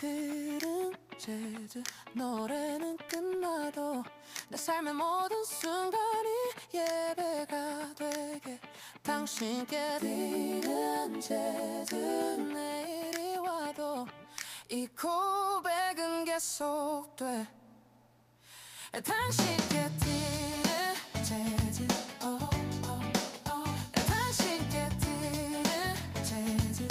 들은 재즈 노래는 끝나도 내 삶의 모든 순간이 예배가 되게 당신께 드리는 재즈 내일이 와도 이 고백은 계속돼 당신께 드리는 재즈 당신께 드리는 재즈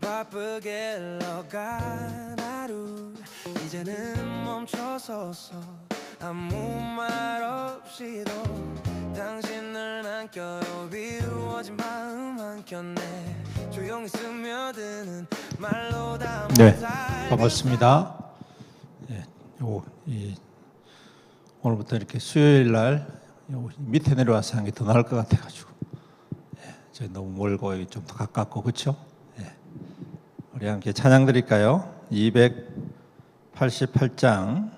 바쁘게 흘러간 하루 이제는 멈춰서서 아무 말 없이도 당신을 남겨요 비워진 마음 한켠에 조용히 스며드는 말로 담은 네, 반갑습니다. 네, 오늘부터 이렇게 수요일 날 밑에 내려와서 하는 게 더 나을 것 같아가지고 저 너무 멀고 여기 좀 더 가깝고 그렇죠? 우리 함께 찬양 드릴까요? 288장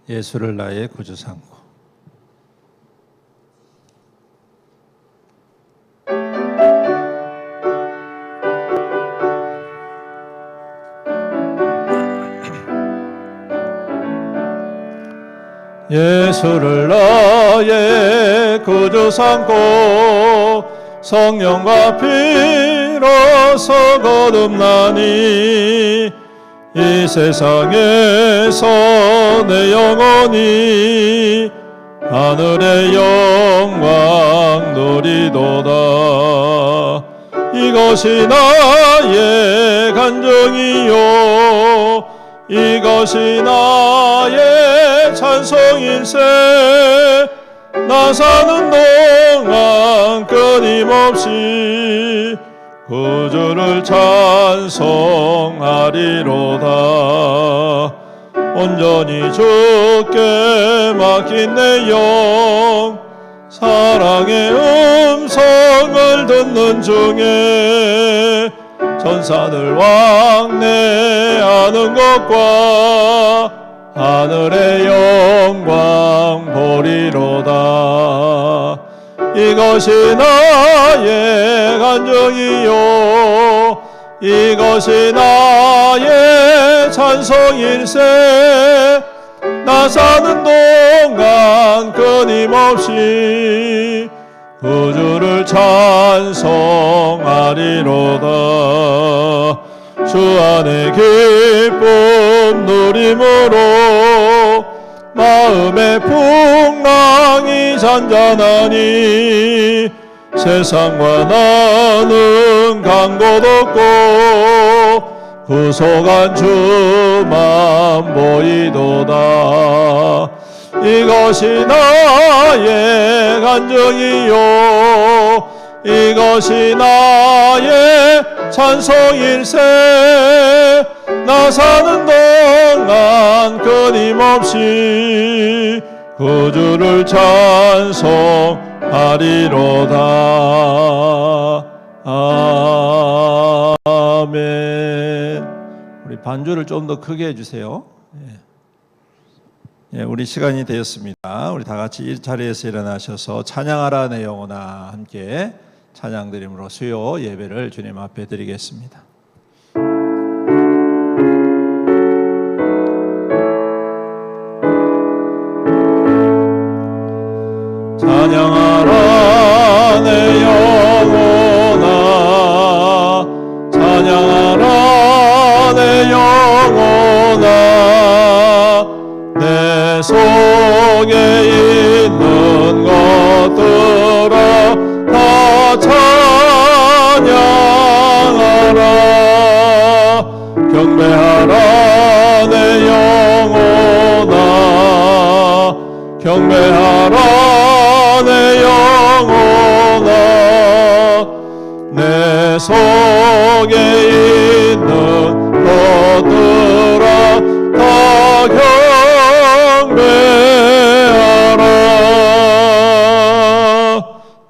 예수를 나의 구주 삼고 예수를 나의 구주 삼고 성령과 피로서 거듭나니 이 세상에서 내 영혼이 하늘의 영광 누리도다. 이것이 나의 간증이요 이것이 나의 찬송일세. 나 사는 동안 끊임없이 구주를 찬송하리로다. 온전히 주께 맡긴 내 영 사랑의 음성을 듣는 중에 천사들 왕래하는 것과 하늘의 영광 보리로다. 이것이 나의 간증이요 이것이 나의 찬송일세. 나 사는 동안 끊임없이 구주를 찬송하리로다. 주 안에 기쁨 누림으로 마음의 풍랑이 잔잔하니 세상과 나는 간 곳 없고 구속한 주만 보이도다. 이것이 나의 간증이요 이것이 나의 찬송일세. 나 사는 동안 끊임없이 구주를 찬송하리로다. 아멘. 우리 반주를 좀 더 크게 해주세요. 우리 시간이 되었습니다. 우리 다 같이 이 자리에서 일어나셔서 찬양하라 내 영혼아 함께 찬양 드림으로 수요 예배를 주님 앞에 드리겠습니다. 찬양하라 내 영혼아 찬양하라 내 영혼아 내 속에 있는 것들아 다 찬양하라 경배하라 내 영혼아 예배하라 내 영혼아 내 속에 있는 것들아 다 경배하라.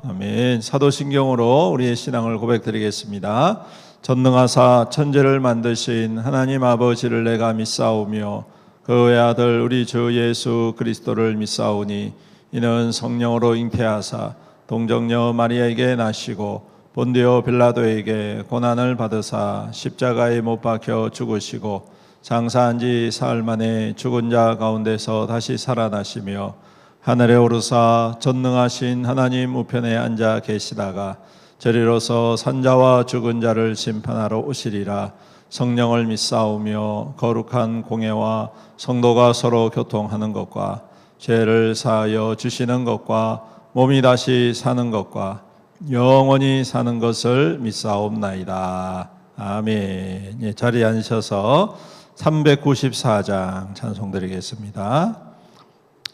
아멘. 사도신경으로 우리의 신앙을 고백드리겠습니다. 전능하사 천지를 만드신 하나님 아버지를 내가 믿사오며 그의 아들 우리 주 예수 그리스도를 믿사오니 이는 성령으로 잉태하사 동정녀 마리아에게 나시고 본디오 빌라도에게 고난을 받으사 십자가에 못 박혀 죽으시고 장사한 지 사흘 만에 죽은 자 가운데서 다시 살아나시며 하늘에 오르사 전능하신 하나님 우편에 앉아 계시다가 저리로서 산자와 죽은 자를 심판하러 오시리라. 성령을 믿사오며 거룩한 공예와 성도가 서로 교통하는 것과 죄를 사하여 주시는 것과 몸이 다시 사는 것과 영원히 사는 것을 믿사옵나이다. 아멘. 예, 자리에 앉으셔서 394장 찬송 드리겠습니다.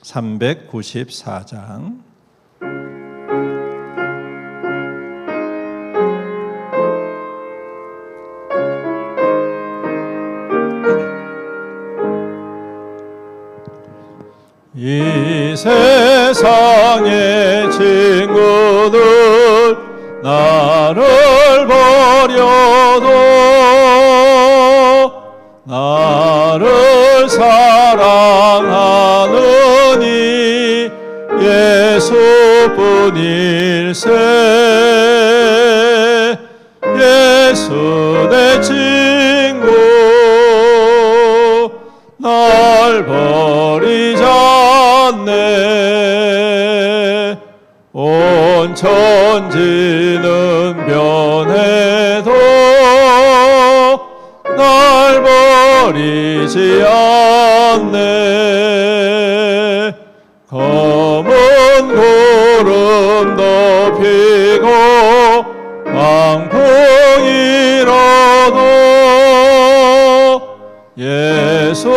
394장. 이 세상의 친구들 나를 버려도 나를 사랑하느니 예수뿐일세. 예수 내 친구 날 버리지 않네. 온 천지는 변해도 날 버리지 않네. 검은 구름 덮이고 광풍이라도 예수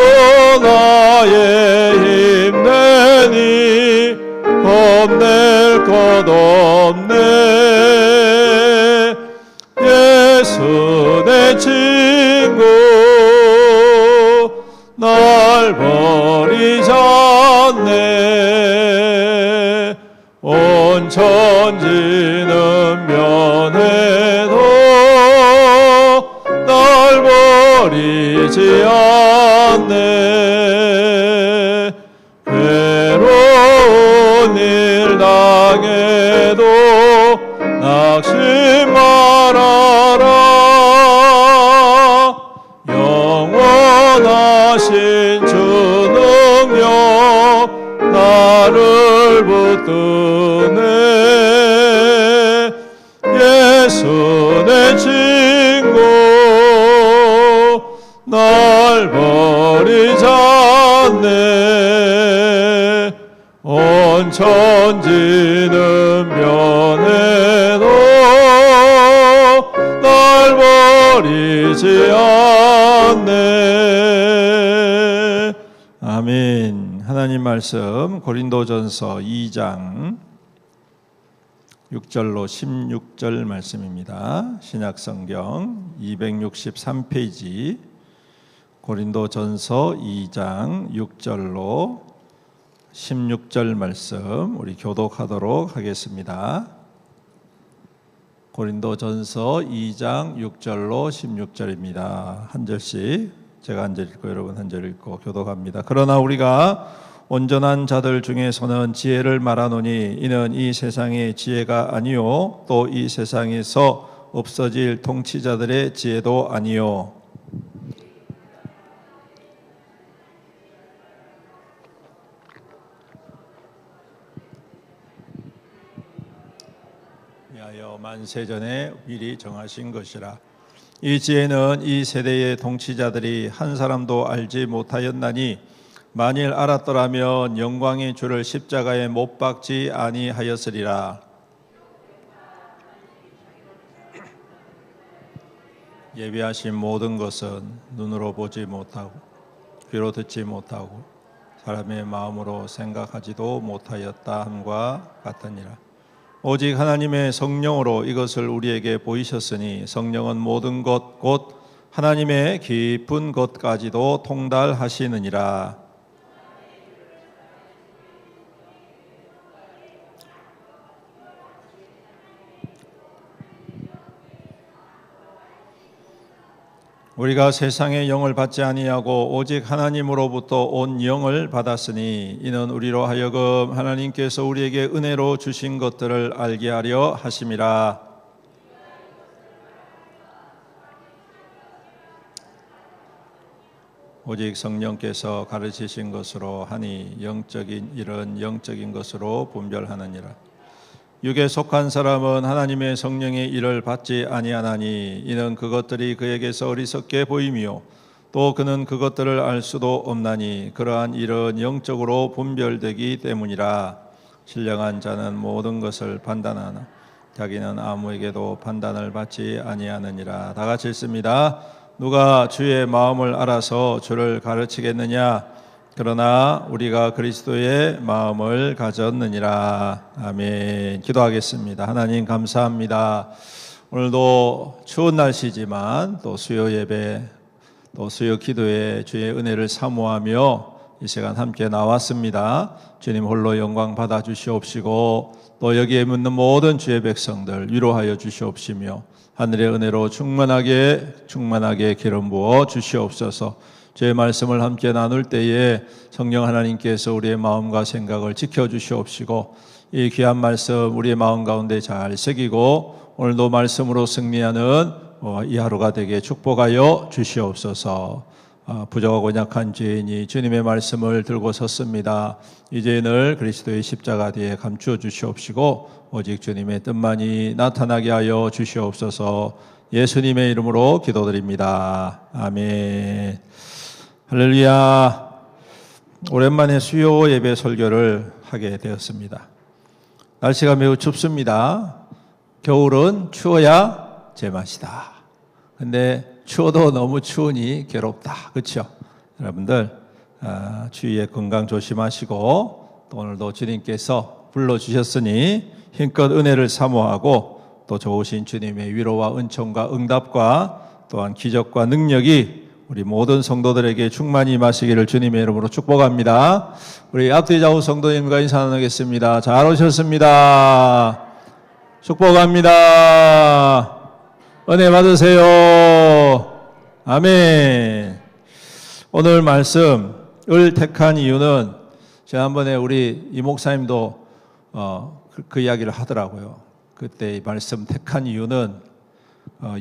나의 힘내니 겁낼 것 없네. 예수 내 친구 날 버리지 않네. 온 천지는 변해도 날 버리지 않네. 괴로운 일 당해도 낙심 말아라. 영원하신 주 능력 나를 붙드네. 예수 내 친구 날 버리지 않네. 온 천지는 변해도 날 버리지 않네. 아멘. 하나님 말씀 고린도전서 2장 6절로 16절 말씀입니다. 신약성경 263페이지 고린도전서 2장 6절로 16절 말씀 우리 교독하도록 하겠습니다. 고린도전서 2장 6절로 16절입니다. 한 절씩 제가 한 절 읽고 여러분 한 절 읽고 교독합니다. 그러나 우리가 온전한 자들 중에서는 지혜를 말하노니 이는 이 세상의 지혜가 아니요 또 이 세상에서 없어질 통치자들의 지혜도 아니요. 위하여 만세전에 미리 정하신 것이라. 이 지혜는 이 세대의 통치자들이 한 사람도 알지 못하였나니 만일 알았더라면 영광의 주를 십자가에 못 박지 아니하였으리라. 예비하신 모든 것은 눈으로 보지 못하고 귀로 듣지 못하고 사람의 마음으로 생각하지도 못하였다 함과 같으니라. 오직 하나님의 성령으로 이것을 우리에게 보이셨으니 성령은 모든 것 곧 하나님의 깊은 것까지도 통달하시느니라. 우리가 세상의 영을 받지 아니하고 오직 하나님으로부터 온 영을 받았으니 이는 우리로 하여금 하나님께서 우리에게 은혜로 주신 것들을 알게 하려 하심이라. 오직 성령께서 가르치신 것으로 하니 영적인 일은 영적인 것으로 분별하느니라. 육에 속한 사람은 하나님의 성령의 일을 받지 아니하나니 이는 그것들이 그에게서 어리석게 보임이요 또 그는 그것들을 알 수도 없나니 그러한 일은 영적으로 분별되기 때문이라. 신령한 자는 모든 것을 판단하나 자기는 아무에게도 판단을 받지 아니하느니라. 다 같이 읽습니다. 누가 주의 마음을 알아서 주를 가르치겠느냐? 그러나 우리가 그리스도의 마음을 가졌느니라. 아멘. 기도하겠습니다. 하나님 감사합니다. 오늘도 추운 날씨지만 또 수요 예배 또 수요 기도에 주의 은혜를 사모하며 이 시간 함께 나왔습니다. 주님 홀로 영광 받아 주시옵시고 또 여기에 묻는 모든 주의 백성들 위로하여 주시옵시며 하늘의 은혜로 충만하게 기름 부어 주시옵소서. 주의 말씀을 함께 나눌 때에 성령 하나님께서 우리의 마음과 생각을 지켜주시옵시고 이 귀한 말씀 우리의 마음 가운데 잘 새기고 오늘도 말씀으로 승리하는 이 하루가 되게 축복하여 주시옵소서. 부족하고 약한 죄인이 주님의 말씀을 들고 섰습니다. 이 죄인을 그리스도의 십자가 뒤에 감추어 주시옵시고 오직 주님의 뜻만이 나타나게 하여 주시옵소서. 예수님의 이름으로 기도드립니다. 아멘. 할렐루야. 오랜만에 수요 예배 설교를 하게 되었습니다. 날씨가 매우 춥습니다. 겨울은 추워야 제맛이다. 근데 추워도 너무 추우니 괴롭다. 그렇죠? 여러분들 추위에 건강 조심하시고 또 오늘도 주님께서 불러주셨으니 힘껏 은혜를 사모하고 또 좋으신 주님의 위로와 은총과 응답과 또한 기적과 능력이 우리 모든 성도들에게 충만히 임하시기를 주님의 이름으로 축복합니다. 우리 앞뒤 좌우 성도님과 인사 나누겠습니다. 잘 오셨습니다. 축복합니다. 은혜 받으세요. 아멘. 오늘 말씀을 택한 이유는 지난번에 우리 이 목사님도 그 이야기를 하더라고요. 그때 이 말씀 택한 이유는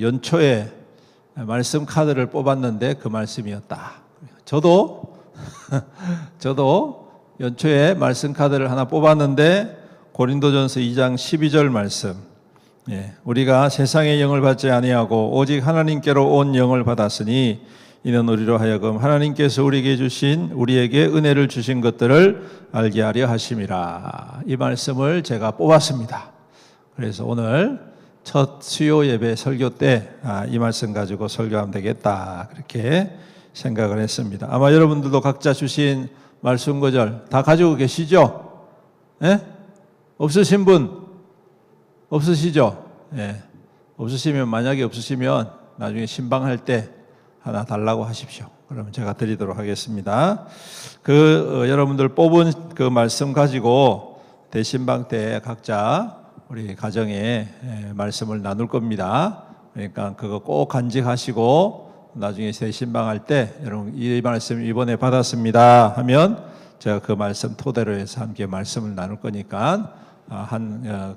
연초에 말씀 카드를 뽑았는데 그 말씀이었다. 저도 연초에 말씀 카드를 하나 뽑았는데 고린도전서 2장 12절 말씀. 우리가 세상의 영을 받지 아니하고 오직 하나님께로 온 영을 받았으니 이는 우리로 하여금 하나님께서 우리에게 은혜를 주신 것들을 알게 하려 하심이라. 이 말씀을 제가 뽑았습니다. 그래서 오늘 첫 수요 예배 설교 때 이 말씀 가지고 설교하면 되겠다 그렇게 생각을 했습니다. 아마 여러분들도 각자 주신 말씀 구절 다 가지고 계시죠? 없으신 분 없으시죠? 없으시면 만약에 없으시면 나중에 신방할 때 하나 달라고 하십시오. 그러면 제가 드리도록 하겠습니다. 여러분들 뽑은 그 말씀 가지고 대신방 때 각자 우리 가정에 말씀을 나눌 겁니다. 그러니까 그거 꼭 간직하시고 나중에 대신방할 때 여러분 이 말씀 이번에 받았습니다 하면 제가 그 말씀 토대로 해서 함께 말씀을 나눌 거니까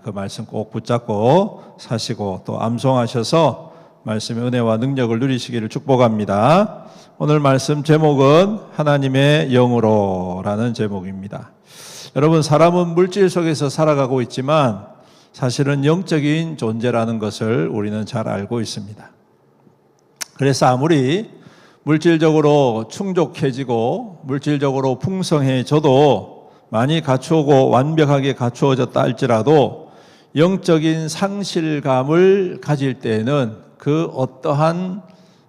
그 말씀 꼭 붙잡고 사시고 또 암송하셔서 말씀의 은혜와 능력을 누리시기를 축복합니다. 오늘 말씀 제목은 하나님의 영으로라는 제목입니다. 여러분 사람은 물질 속에서 살아가고 있지만 사실은 영적인 존재라는 것을 우리는 잘 알고 있습니다. 그래서 아무리 물질적으로 충족해지고 물질적으로 풍성해져도 많이 갖추고 완벽하게 갖추어졌다 할지라도 영적인 상실감을 가질 때에는 그 어떠한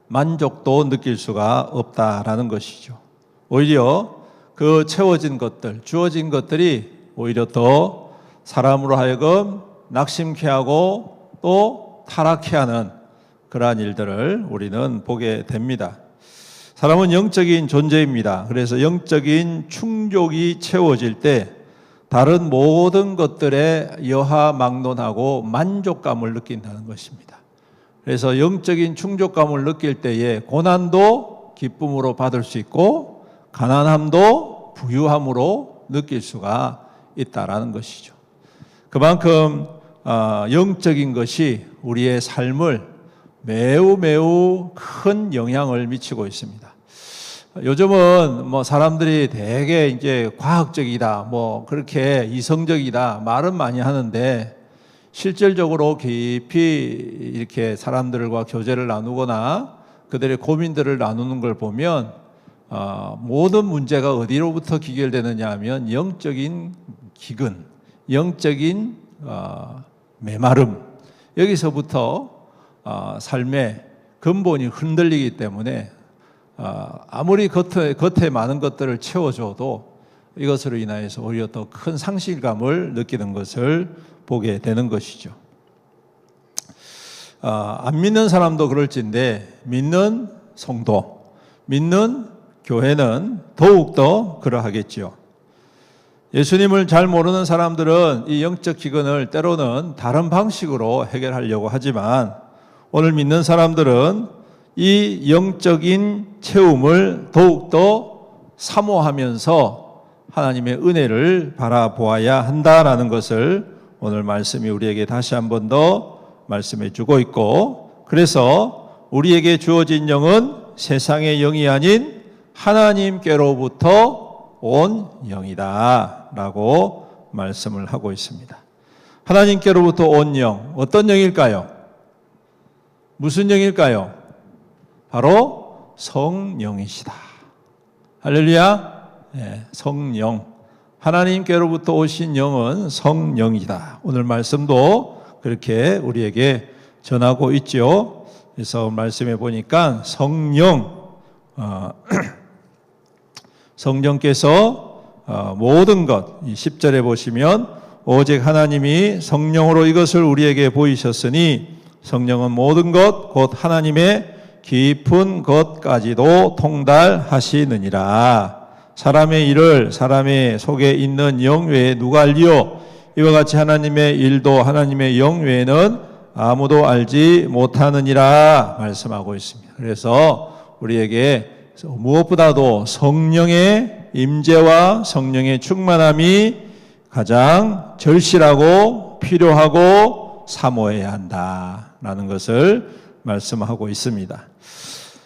만족도 느낄 수가 없다라는 것이죠. 오히려 그 채워진 것들, 주어진 것들이 오히려 더 사람으로 하여금 낙심케 하고 또 타락케 하는 그러한 일들을 우리는 보게 됩니다. 사람은 영적인 존재입니다. 그래서 영적인 충족이 채워질 때 다른 모든 것들에 여하막론하고 만족감을 느낀다는 것입니다. 그래서 영적인 충족감을 느낄 때에 고난도 기쁨으로 받을 수 있고 가난함도 부유함으로 느낄 수가 있다라는 것이죠. 그만큼 영적인 것이 우리의 삶을 매우 큰 영향을 미치고 있습니다. 요즘은 뭐 사람들이 되게 이제 과학적이다, 뭐 그렇게 이성적이다 말은 많이 하는데 실질적으로 깊이 이렇게 사람들과 교제를 나누거나 그들의 고민들을 나누는 걸 보면 모든 문제가 어디로부터 기결되느냐 하면 영적인 기근, 영적인 메마름, 여기서부터 삶의 근본이 흔들리기 때문에 아무리 겉에 많은 것들을 채워줘도 이것으로 인하여서 오히려 더 큰 상실감을 느끼는 것을 보게 되는 것이죠. 안 믿는 사람도 그럴진데 믿는 성도, 믿는 교회는 더욱더 그러하겠지요. 예수님을 잘 모르는 사람들은 이 영적 기근을 때로는 다른 방식으로 해결하려고 하지만 오늘 믿는 사람들은 이 영적인 체험을 더욱더 사모하면서 하나님의 은혜를 바라보아야 한다라는 것을 오늘 말씀이 우리에게 다시 한 번 더 말씀해 주고 있고, 그래서 우리에게 주어진 영은 세상의 영이 아닌 하나님께로부터 온 영이다 라고 말씀을 하고 있습니다. 하나님께로부터 온 영, 어떤 영일까요? 무슨 영일까요? 바로 성령이시다. 할렐루야. 네, 성령. 하나님께로부터 오신 영은 성령이다. 오늘 말씀도 그렇게 우리에게 전하고 있죠. 그래서 말씀해 보니까 성령께서 모든 것, 10절에 보시면 오직 하나님이 성령으로 이것을 우리에게 보이셨으니 성령은 모든 것, 곧 하나님의 깊은 것까지도 통달하시느니라. 사람의 일을 사람의 속에 있는 영 외에 누가 알리요? 이와 같이 하나님의 일도 하나님의 영 외에는 아무도 알지 못하느니라 말씀하고 있습니다. 그래서 우리에게 무엇보다도 성령의 임재와 성령의 충만함이 가장 절실하고 필요하고 사모해야 한다라는 것을 말씀하고 있습니다.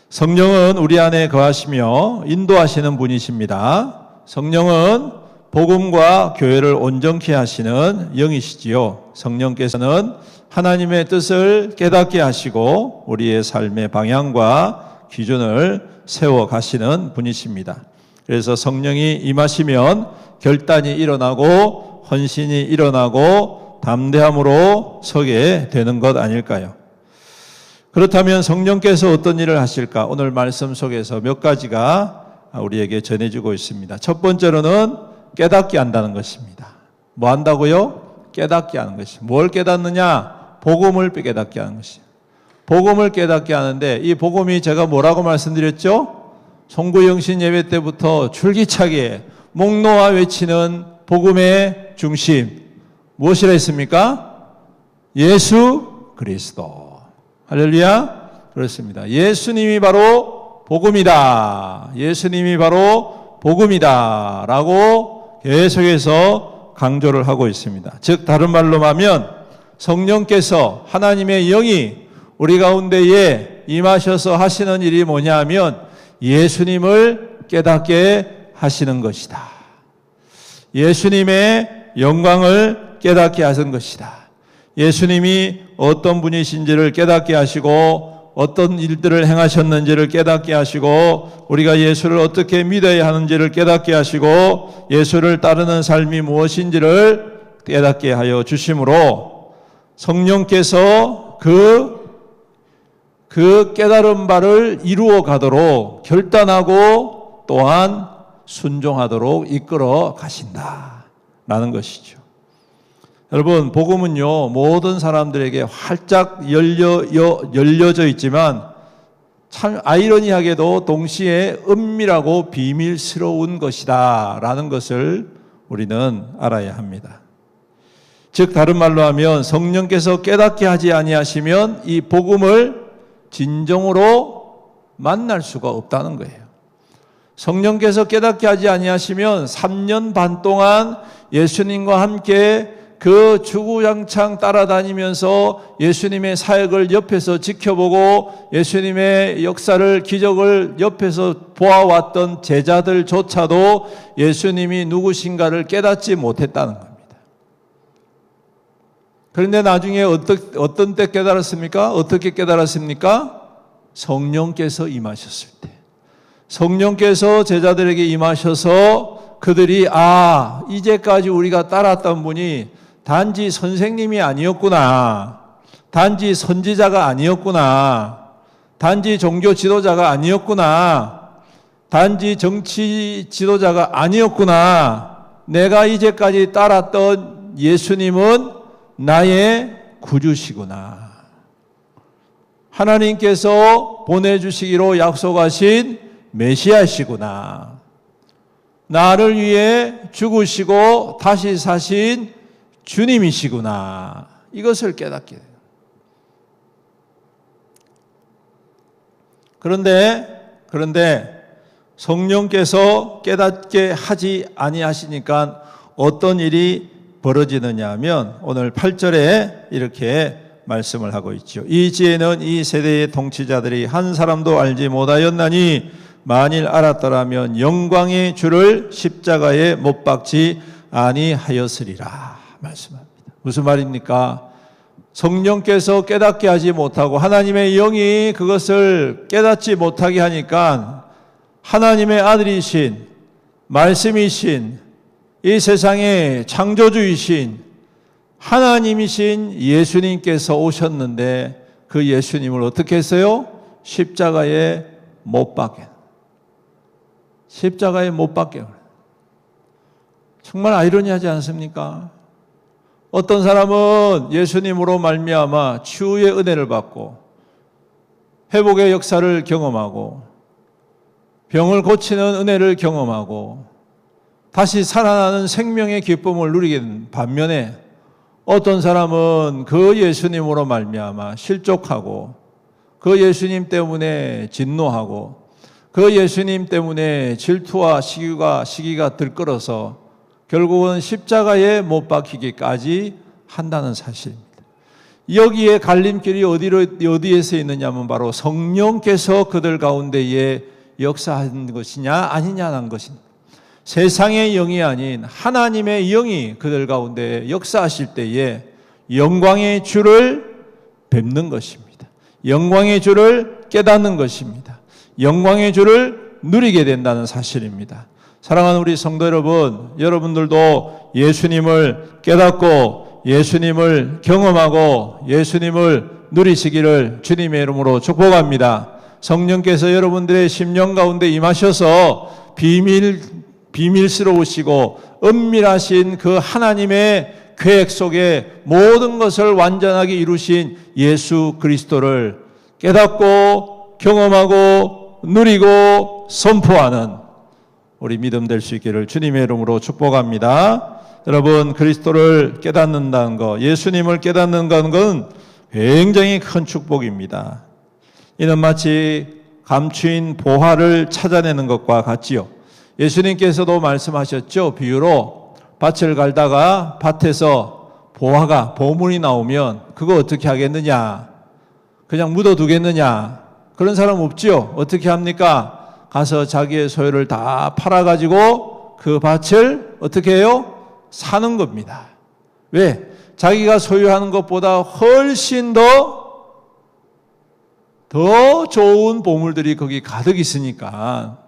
성령은 우리 안에 거하시며 인도하시는 분이십니다. 성령은 복음과 교회를 온전케 하시는 영이시지요. 성령께서는 하나님의 뜻을 깨닫게 하시고 우리의 삶의 방향과 기준을 세워 가시는 분이십니다. 그래서 성령이 임하시면 결단이 일어나고 헌신이 일어나고 담대함으로 서게 되는 것 아닐까요? 그렇다면 성령께서 어떤 일을 하실까? 오늘 말씀 속에서 몇 가지가 우리에게 전해지고 있습니다. 첫 번째로는 깨닫게 한다는 것입니다. 뭐 한다고요? 깨닫게 하는 것입니다. 뭘 깨닫느냐? 복음을 깨닫게 하는 것입니다. 복음을 깨닫게 하는데 이 복음이 제가 뭐라고 말씀드렸죠? 송구영신 예배 때부터 줄기차게 목 놓아 외치는 복음의 중심 무엇이라 했습니까? 예수 그리스도. 할렐루야. 그렇습니다. 예수님이 바로 복음이다. 예수님이 바로 복음이다 라고 계속해서 강조를 하고 있습니다. 즉 다른 말로 하면 성령께서 하나님의 영이 우리 가운데에 임하셔서 하시는 일이 뭐냐 하면 예수님을 깨닫게 하시는 것이다. 예수님의 영광을 깨닫게 하신 것이다. 예수님이 어떤 분이신지를 깨닫게 하시고 어떤 일들을 행하셨는지를 깨닫게 하시고 우리가 예수를 어떻게 믿어야 하는지를 깨닫게 하시고 예수를 따르는 삶이 무엇인지를 깨닫게 하여 주심으로 성령께서 그 깨달은 바를 이루어 가도록 결단하고 또한 순종하도록 이끌어 가신다라는 것이죠. 여러분, 복음은요, 모든 사람들에게 활짝 열려져 있지만 참 아이러니하게도 동시에 은밀하고 비밀스러운 것이다 라는 것을 우리는 알아야 합니다. 즉 다른 말로 하면 성령께서 깨닫게 하지 아니하시면 이 복음을 진정으로 만날 수가 없다는 거예요. 성령께서 깨닫게 하지 아니하시면 3년 반 동안 예수님과 함께 그 주구장창 따라다니면서 예수님의 사역을 옆에서 지켜보고 예수님의 역사를, 기적을 옆에서 보아왔던 제자들조차도 예수님이 누구신가를 깨닫지 못했다는 겁니다. 그런데 나중에 어떤 때 깨달았습니까? 어떻게 깨달았습니까? 성령께서 임하셨을 때. 성령께서 제자들에게 임하셔서 그들이 이제까지 우리가 따랐던 분이 단지 선생님이 아니었구나. 단지 선지자가 아니었구나. 단지 종교 지도자가 아니었구나. 단지 정치 지도자가 아니었구나. 내가 이제까지 따랐던 예수님은 나의 구주시구나. 하나님께서 보내주시기로 약속하신 메시아시구나. 나를 위해 죽으시고 다시 사신 주님이시구나. 이것을 깨닫게 돼요. 그런데 성령께서 깨닫게 하지 아니하시니까 어떤 일이 벌어지느냐 하면 오늘 8절에 이렇게 말씀을 하고 있죠. 이지혜는 이 세대의 통치자들이 한 사람도 알지 못하였나니 만일 알았더라면 영광의 주를 십자가에 못 박지 아니하였으리라 말씀합니다. 무슨 말입니까? 성령께서 깨닫게 하지 못하고 하나님의 영이 그것을 깨닫지 못하게 하니까 하나님의 아들이신 말씀이신 이 세상의 창조주이신 하나님이신 예수님께서 오셨는데 그 예수님을 어떻게 했어요? 십자가에 못 박게. 십자가에 못 박게. 정말 아이러니하지 않습니까? 어떤 사람은 예수님으로 말미암아 치유의 은혜를 받고 회복의 역사를 경험하고 병을 고치는 은혜를 경험하고 다시 살아나는 생명의 기쁨을 누리게 된 반면에 어떤 사람은 그 예수님으로 말미암아 실족하고 그 예수님 때문에 진노하고 그 예수님 때문에 질투와 시기가 들끓어서 결국은 십자가에 못 박히기까지 한다는 사실입니다. 여기에 갈림길이 어디에서 있느냐면 바로 성령께서 그들 가운데에 역사한 것이냐 아니냐는 것입니다. 세상의 영이 아닌 하나님의 영이 그들 가운데 역사하실 때에 영광의 주를 뵙는 것입니다. 영광의 주를 깨닫는 것입니다. 영광의 주를 누리게 된다는 사실입니다. 사랑하는 우리 성도 여러분, 여러분들도 예수님을 깨닫고 예수님을 경험하고 예수님을 누리시기를 주님의 이름으로 축복합니다. 성령께서 여러분들의 심령 가운데 임하셔서 비밀스러우시고 은밀하신 그 하나님의 계획 속에 모든 것을 완전하게 이루신 예수 그리스도를 깨닫고 경험하고 누리고 선포하는 우리 믿음 될 수 있기를 주님의 이름으로 축복합니다. 여러분, 그리스도를 깨닫는다는 것, 예수님을 깨닫는다는 건 굉장히 큰 축복입니다. 이는 마치 감추인 보화를 찾아내는 것과 같지요. 예수님께서도 말씀하셨죠. 비유로 밭을 갈다가 밭에서 보물이 나오면 그거 어떻게 하겠느냐? 그냥 묻어두겠느냐? 그런 사람 없지요. 어떻게 합니까? 가서 자기의 소유를 다 팔아가지고 그 밭을 어떻게 해요? 사는 겁니다. 왜? 자기가 소유하는 것보다 훨씬 더 좋은 보물들이 거기 가득 있으니까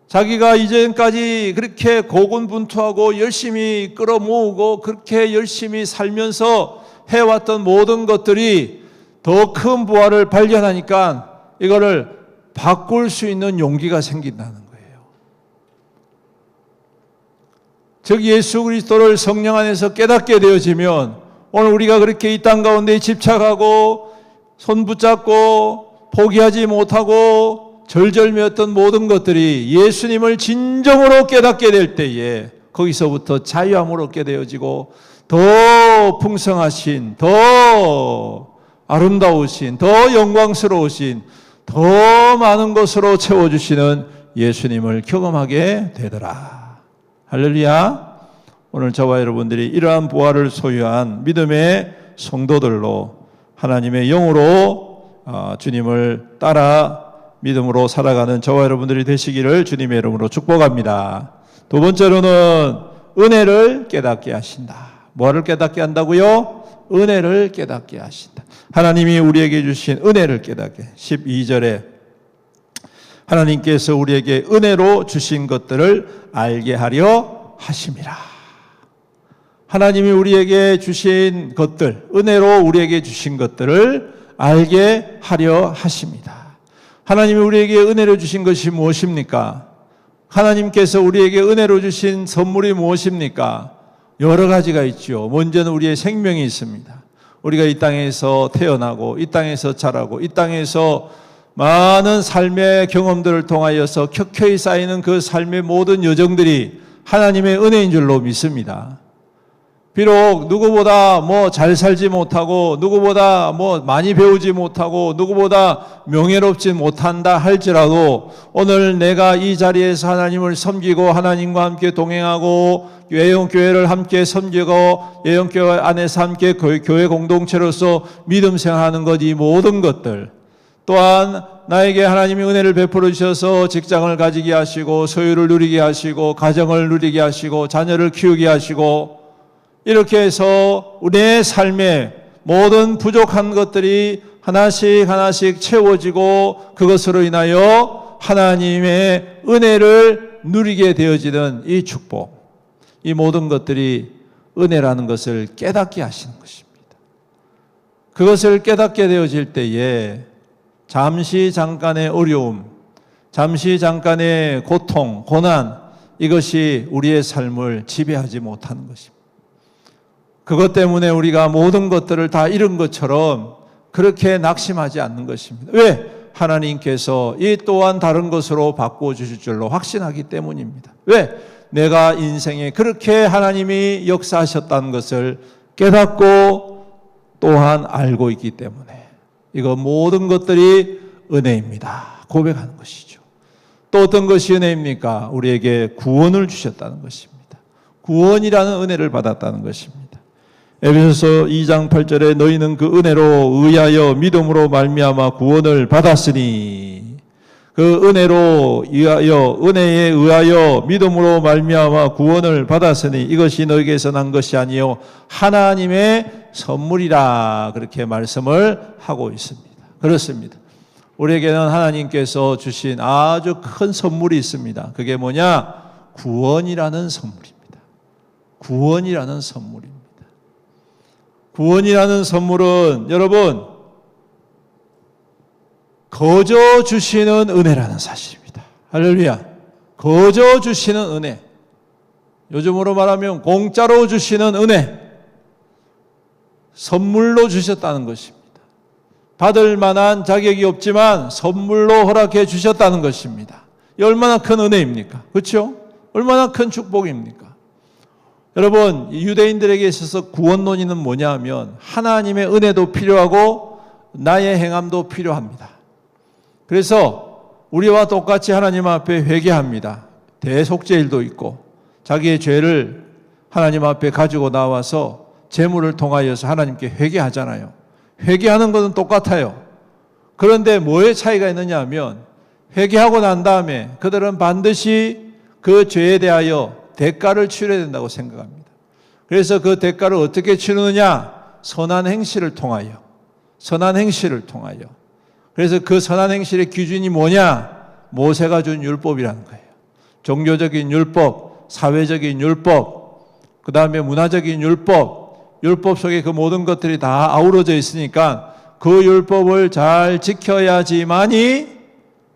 자기가 이전까지 그렇게 고군분투하고 열심히 끌어모으고 그렇게 열심히 살면서 해왔던 모든 것들이 더 큰 부활을 발견하니까 이거를 바꿀 수 있는 용기가 생긴다는 거예요. 즉 예수 그리스도를 성령 안에서 깨닫게 되어지면 오늘 우리가 그렇게 이 땅 가운데 집착하고 손 붙잡고 포기하지 못하고 절절매었던 모든 것들이 예수님을 진정으로 깨닫게 될 때에 거기서부터 자유함을 얻게 되어지고 더 풍성하신, 더 아름다우신, 더 영광스러우신, 더 많은 것으로 채워주시는 예수님을 경험하게 되더라. 할렐루야. 오늘 저와 여러분들이 이러한 부활을 소유한 믿음의 성도들로 하나님의 영으로 주님을 따라 믿음으로 살아가는 저와 여러분들이 되시기를 주님의 이름으로 축복합니다. 두 번째로는 은혜를 깨닫게 하신다. 뭐를 깨닫게 한다고요? 은혜를 깨닫게 하신다. 하나님이 우리에게 주신 은혜를 깨닫게. 12절에 하나님께서 우리에게 은혜로 주신 것들을 알게 하려 하심이라. 하나님이 우리에게 주신 것들, 은혜로 우리에게 주신 것들을 알게 하려 하십니다. 하나님이 우리에게 은혜로 주신 것이 무엇입니까? 하나님께서 우리에게 은혜로 주신 선물이 무엇입니까? 여러 가지가 있죠. 먼저는 우리의 생명이 있습니다. 우리가 이 땅에서 태어나고 이 땅에서 자라고 이 땅에서 많은 삶의 경험들을 통하여서 켜켜이 쌓이는 그 삶의 모든 여정들이 하나님의 은혜인 줄로 믿습니다. 비록 누구보다 잘 살지 못하고 누구보다 많이 배우지 못하고 누구보다 명예롭지 못한다 할지라도 오늘 내가 이 자리에서 하나님을 섬기고 하나님과 함께 동행하고 예언교회를 함께 섬기고 예언교회 안에서 함께 교회 공동체로서 믿음 생활하는 것, 이 모든 것들 또한 나에게 하나님이 은혜를 베풀어 주셔서 직장을 가지게 하시고 소유를 누리게 하시고 가정을 누리게 하시고 자녀를 키우게 하시고 이렇게 해서 우리의 삶에 모든 부족한 것들이 하나씩 하나씩 채워지고 그것으로 인하여 하나님의 은혜를 누리게 되어지는 이 축복, 이 모든 것들이 은혜라는 것을 깨닫게 하시는 것입니다. 그것을 깨닫게 되어질 때에 잠시 잠깐의 어려움, 잠시 잠깐의 고통, 고난, 이것이 우리의 삶을 지배하지 못하는 것입니다. 그것 때문에 우리가 모든 것들을 다 잃은 것처럼 그렇게 낙심하지 않는 것입니다. 왜? 하나님께서 이 또한 다른 것으로 바꾸어 주실 줄로 확신하기 때문입니다. 왜? 내가 인생에 그렇게 하나님이 역사하셨다는 것을 깨닫고 또한 알고 있기 때문에 이거 모든 것들이 은혜입니다. 고백하는 것이죠. 또 어떤 것이 은혜입니까? 우리에게 구원을 주셨다는 것입니다. 구원이라는 은혜를 받았다는 것입니다. 에베소서 2장 8절에 너희는 그 은혜로 의하여 믿음으로 말미암아 구원을 받았으니 그 은혜로 의하여 은혜에 의하여 믿음으로 말미암아 구원을 받았으니 이것이 너희에게서 난 것이 아니요 하나님의 선물이라 그렇게 말씀을 하고 있습니다. 그렇습니다. 우리에게는 하나님께서 주신 아주 큰 선물이 있습니다. 그게 뭐냐? 구원이라는 선물입니다. 구원이라는 선물입니다. 구원이라는 선물은 여러분 거저 주시는 은혜라는 사실입니다. 할렐루야. 거저 주시는 은혜. 요즘으로 말하면 공짜로 주시는 은혜. 선물로 주셨다는 것입니다. 받을 만한 자격이 없지만 선물로 허락해 주셨다는 것입니다. 이 얼마나 큰 은혜입니까? 그렇죠? 얼마나 큰 축복입니까? 여러분, 유대인들에게 있어서 구원 논의는 뭐냐 하면 하나님의 은혜도 필요하고 나의 행함도 필요합니다. 그래서 우리와 똑같이 하나님 앞에 회개합니다. 대속죄일도 있고 자기의 죄를 하나님 앞에 가지고 나와서 제물을 통하여서 하나님께 회개하잖아요. 회개하는 것은 똑같아요. 그런데 뭐의 차이가 있느냐 하면 회개하고 난 다음에 그들은 반드시 그 죄에 대하여 대가를 치러야 된다고 생각합니다. 그래서 그 대가를 어떻게 치르느냐? 선한 행실을 통하여. 선한 행실을 통하여. 그래서 그 선한 행실의 기준이 뭐냐? 모세가 준 율법이라는 거예요. 종교적인 율법, 사회적인 율법, 그 다음에 문화적인 율법, 율법 속에 그 모든 것들이 다 아우러져 있으니까 그 율법을 잘 지켜야지만이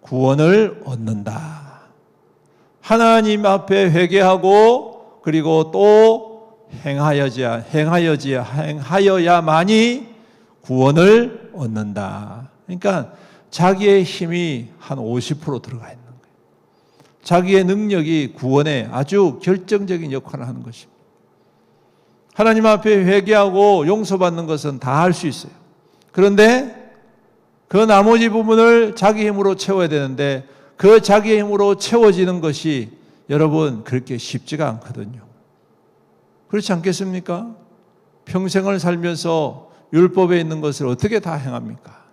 구원을 얻는다. 하나님 앞에 회개하고 그리고 또 행하여야만이 구원을 얻는다. 그러니까 자기의 힘이 한 50% 들어가 있는 거예요. 자기의 능력이 구원에 아주 결정적인 역할을 하는 것입니다. 하나님 앞에 회개하고 용서받는 것은 다 할 수 있어요. 그런데 그 나머지 부분을 자기 힘으로 채워야 되는데 그 자기 힘으로 채워지는 것이 여러분 그렇게 쉽지가 않거든요. 그렇지 않겠습니까? 평생을 살면서 율법에 있는 것을 어떻게 다 행합니까?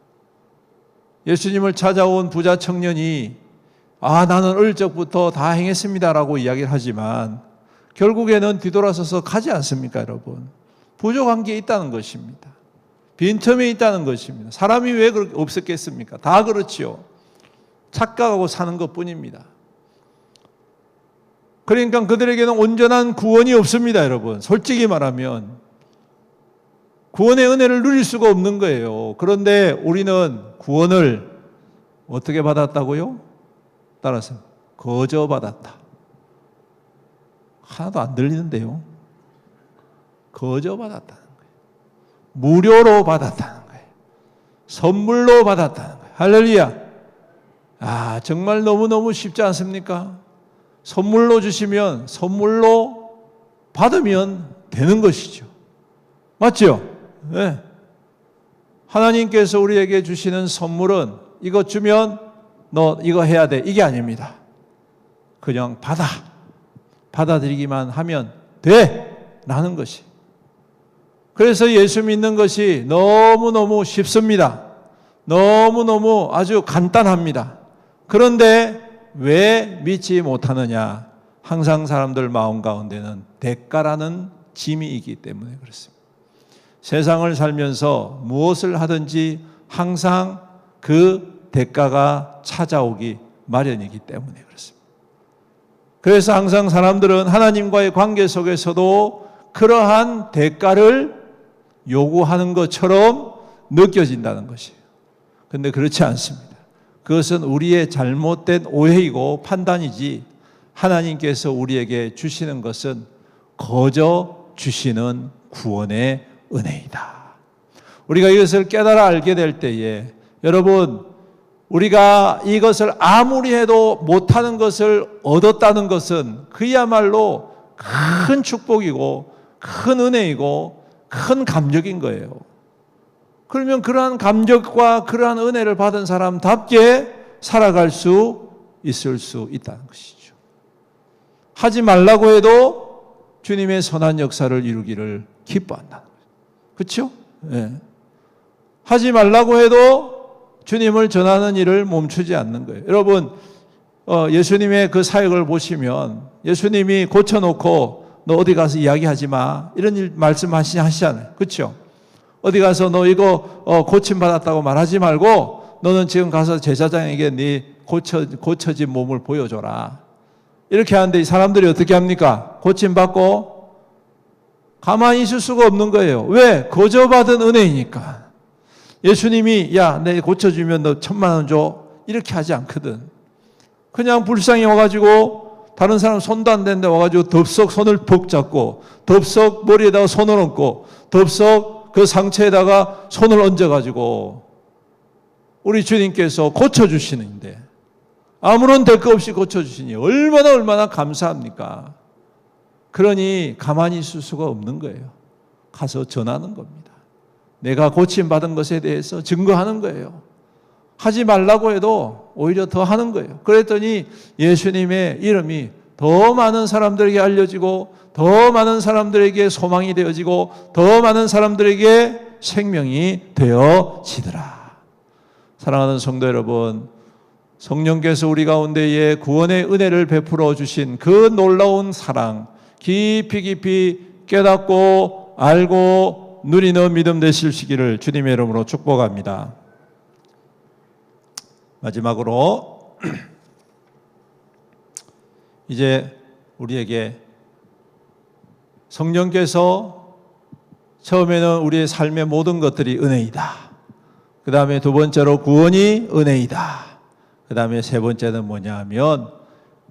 예수님을 찾아온 부자 청년이 나는 어릴 적부터 다 행했습니다라고 이야기를 하지만 결국에는 뒤돌아서서 가지 않습니까, 여러분? 부족한 게 있다는 것입니다. 빈틈이 있다는 것입니다. 사람이 왜 없었겠습니까? 다 그렇지요. 착각하고 사는 것뿐입니다. 그러니까 그들에게는 온전한 구원이 없습니다, 여러분. 솔직히 말하면 구원의 은혜를 누릴 수가 없는 거예요. 그런데 우리는 구원을 어떻게 받았다고요? 따라서 거저 받았다. 하나도 안 들리는데요. 거저 받았다는 거예요. 무료로 받았다는 거예요. 선물로 받았다는 거예요. 할렐루야. 정말 너무너무 쉽지 않습니까? 선물로 주시면 선물로 받으면 되는 것이죠. 맞죠? 네. 하나님께서 우리에게 주시는 선물은 이거 주면 너 이거 해야 돼. 이게 아닙니다. 그냥 받아들이기만 하면 돼. 라는 것이. 그래서 예수 믿는 것이 너무너무 쉽습니다. 너무너무 아주 간단합니다. 그런데 왜 믿지 못하느냐? 항상 사람들 마음 가운데는 대가라는 짐이 있기 때문에 그렇습니다. 세상을 살면서 무엇을 하든지 항상 그 대가가 찾아오기 마련이기 때문에 그렇습니다. 그래서 항상 사람들은 하나님과의 관계 속에서도 그러한 대가를 요구하는 것처럼 느껴진다는 것이에요. 그런데 그렇지 않습니다. 그것은 우리의 잘못된 오해이고 판단이지 하나님께서 우리에게 주시는 것은 거저 주시는 구원의 은혜이다. 우리가 이것을 깨달아 알게 될 때에 여러분 우리가 이것을 아무리 해도 못하는 것을 얻었다는 것은 그야말로 큰 축복이고 큰 은혜이고 큰 감격인 거예요. 그러면 그러한 감격과 그러한 은혜를 받은 사람답게 살아갈 수 있을 수 있다는 것이죠. 하지 말라고 해도 주님의 선한 역사를 이루기를 기뻐한다는 거예요. 그렇죠? 네. 하지 말라고 해도 주님을 전하는 일을 멈추지 않는 거예요. 여러분 예수님의 그 사역을 보시면 예수님이 고쳐놓고 너 어디 가서 이야기하지 마 이런 일 말씀하시잖아요. 그렇죠? 어디 가서 너 이거 고침받았다고 말하지 말고 너는 지금 가서 제사장에게 네 고쳐진 몸을 보여줘라. 이렇게 하는데 이 사람들이 어떻게 합니까? 고침받고 가만히 있을 수가 없는 거예요. 왜? 거저받은 은혜이니까. 예수님이 야, 내 고쳐주면 너 1,000,000원 줘. 이렇게 하지 않거든. 그냥 불쌍히 와가지고 다른 사람 손도 안 대는데 와가지고 덥석 손을 푹 잡고 덥석 머리에다가 손을 얹고 덥석 그 상처에다가 손을 얹어가지고 우리 주님께서 고쳐주시는데 아무런 대가 없이 고쳐주시니 얼마나 감사합니까? 그러니 가만히 있을 수가 없는 거예요. 가서 전하는 겁니다. 내가 고침받은 것에 대해서 증거하는 거예요. 하지 말라고 해도 오히려 더 하는 거예요. 그랬더니 예수님의 이름이 더 많은 사람들에게 알려지고 더 많은 사람들에게 소망이 되어지고 더 많은 사람들에게 생명이 되어지더라. 사랑하는 성도 여러분, 성령께서 우리 가운데에 구원의 은혜를 베풀어 주신 그 놀라운 사랑 깊이 깨닫고 알고 누리는 믿음 되시기를 주님의 이름으로 축복합니다. 마지막으로 이제 우리에게 성령께서 처음에는 우리의 삶의 모든 것들이 은혜이다. 그 다음에 두 번째로 구원이 은혜이다. 그 다음에 세 번째는 뭐냐 하면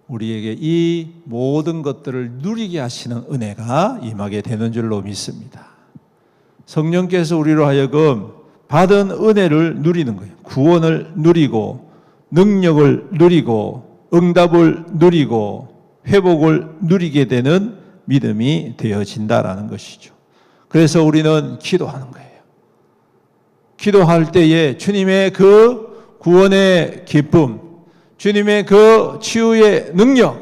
우리에게 이 모든 것들을 누리게 하시는 은혜가 임하게 되는 줄로 믿습니다. 성령께서 우리로 하여금 받은 은혜를 누리는 거예요. 구원을 누리고 능력을 누리고 응답을 누리고 회복을 누리게 되는 믿음이 되어진다라는 것이죠. 그래서 우리는 기도하는 거예요. 기도할 때에 주님의 그 구원의 기쁨, 주님의 그 치유의 능력,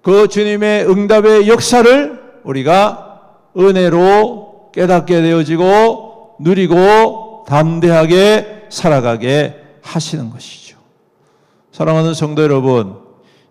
그 주님의 응답의 역사를 우리가 은혜로 깨닫게 되어지고 누리고 담대하게 살아가게 하시는 것이죠. 사랑하는 성도 여러분,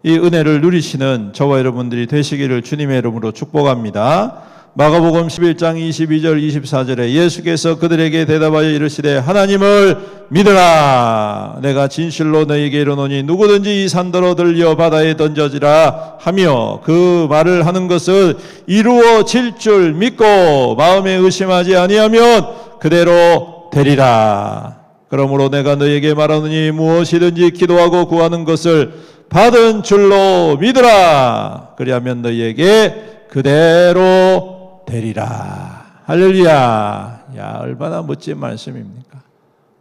이 은혜를 누리시는 저와 여러분들이 되시기를 주님의 이름으로 축복합니다. 마가복음 11장 22절 24절에 예수께서 그들에게 대답하여 이르시되 하나님을 믿으라. 내가 진실로 너희에게 이르노니 누구든지 이 산더러 들려 바다에 던져지라 하며 그 말을 하는 것을 이루어질 줄 믿고 마음에 의심하지 아니하면 그대로 되리라. 그러므로 내가 너희에게 말하노니 무엇이든지 기도하고 구하는 것을 받은 줄로 믿으라. 그리하면 너희에게 그대로 되리라. 할렐루야. 야, 얼마나 멋진 말씀입니까?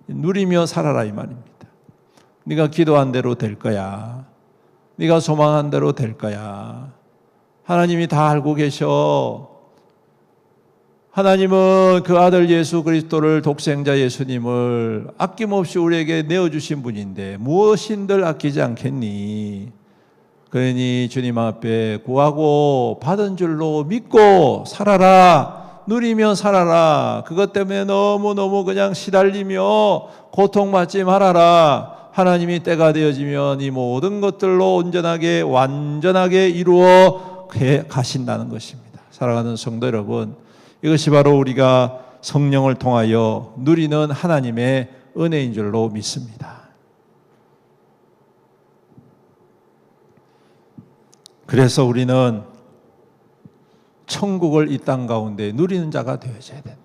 누리며 살아라 이 말입니다. 네가 기도한 대로 될 거야. 네가 소망한 대로 될 거야. 하나님이 다 알고 계셔. 하나님은 그 아들 예수 그리스도를 독생자 예수님을 아낌없이 우리에게 내어주신 분인데 무엇인들 아끼지 않겠니? 그러니 주님 앞에 구하고 받은 줄로 믿고 살아라. 누리며 살아라. 그것 때문에 너무너무 그냥 시달리며 고통받지 말아라. 하나님이 때가 되어지면 이 모든 것들로 온전하게 완전하게 이루어 가신다는 것입니다. 사랑하는 성도 여러분, 이것이 바로 우리가 성령을 통하여 누리는 하나님의 은혜인 줄로 믿습니다. 그래서 우리는 천국을 이 땅 가운데 누리는 자가 되어져야 된다.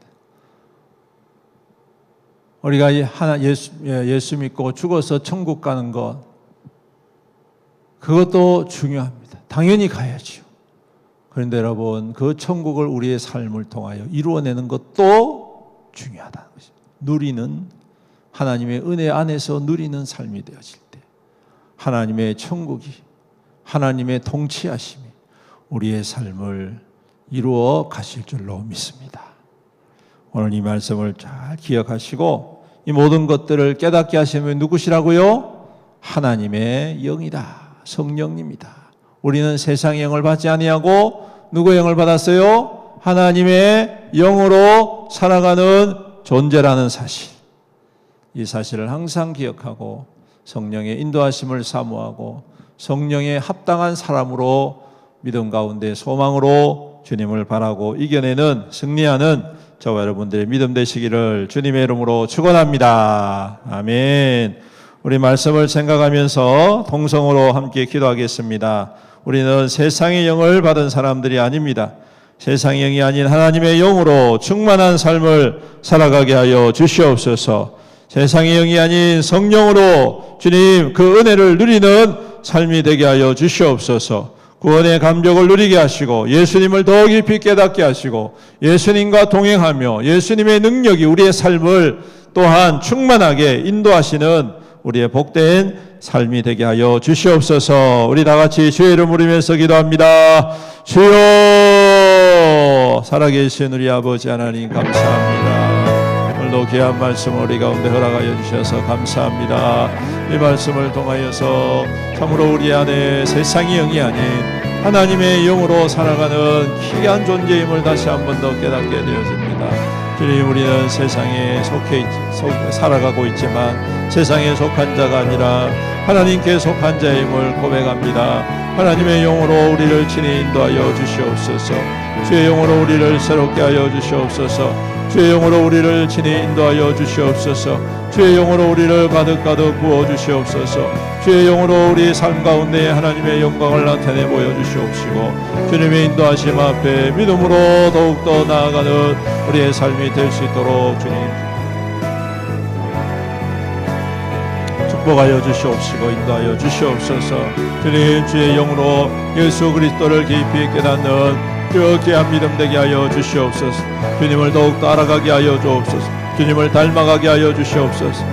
우리가 예수 믿고 죽어서 천국 가는 것, 그것도 중요합니다. 당연히 가야죠. 그런데 여러분, 그 천국을 우리의 삶을 통하여 이루어내는 것도 중요하다는 것입니다. 누리는, 하나님의 은혜 안에서 누리는 삶이 되어질 때 하나님의 천국이, 하나님의 통치하심이 우리의 삶을 이루어 가실 줄로 믿습니다. 오늘 이 말씀을 잘 기억하시고 이 모든 것들을 깨닫게 하시는 누구시라고요? 하나님의 영이다. 성령님이다. 우리는 세상의 영을 받지 아니하고 누구의 영을 받았어요? 하나님의 영으로 살아가는 존재라는 사실. 이 사실을 항상 기억하고 성령의 인도하심을 사모하고 성령에 합당한 사람으로 믿음 가운데 소망으로 주님을 바라고 이겨내는 승리하는 저와 여러분들의 믿음 되시기를 주님의 이름으로 축원합니다. 아멘. 우리 말씀을 생각하면서 동성으로 함께 기도하겠습니다. 우리는 세상의 영을 받은 사람들이 아닙니다. 세상의 영이 아닌 하나님의 영으로 충만한 삶을 살아가게 하여 주시옵소서. 세상의 영이 아닌 성령으로 주님 그 은혜를 누리는 삶이 되게 하여 주시옵소서. 구원의 감격을 누리게 하시고 예수님을 더 깊이 깨닫게 하시고 예수님과 동행하며 예수님의 능력이 우리의 삶을 또한 충만하게 인도하시는 우리의 복된 삶이 되게 하여 주시옵소서. 우리 다 같이 주의 이름 부르면서 기도합니다. 주여, 살아계신 우리 아버지 하나님 감사합니다. 오늘도 귀한 말씀 우리 가운데 허락하여 주셔서 감사합니다. 이 말씀을 통하여서 참으로 우리 안에 세상의 영이 아닌 하나님의 영으로 살아가는 귀한 존재임을 다시 한 번 더 깨닫게 되어집니다. 주님, 우리는 세상에 살아가고 있지만 세상에 속한 자가 아니라 하나님께 속한 자임을 고백합니다. 하나님의 영으로 우리를 친히 인도하여 주시옵소서. 주의 영으로 우리를 새롭게 하여 주시옵소서. 주의 영으로 우리를 친히 인도하여 주시옵소서. 주의 영으로 우리를 가득가득 부어주시옵소서. 주의 영으로 우리 삶 가운데 하나님의 영광을 나타내 보여주시옵시고 주님의 인도하심 앞에 믿음으로 더욱더 나아가는 우리의 삶이 될 수 있도록 주님 축복하여 주시옵시고 인도하여 주시옵소서. 주님 주의 영으로 예수 그리스도를 깊이 깨닫는 그 귀한 믿음 되게 하여 주시옵소서. 주님을 더욱더 알아가게 하여 주옵소서. 주님을 닮아가게 하여 주시옵소서.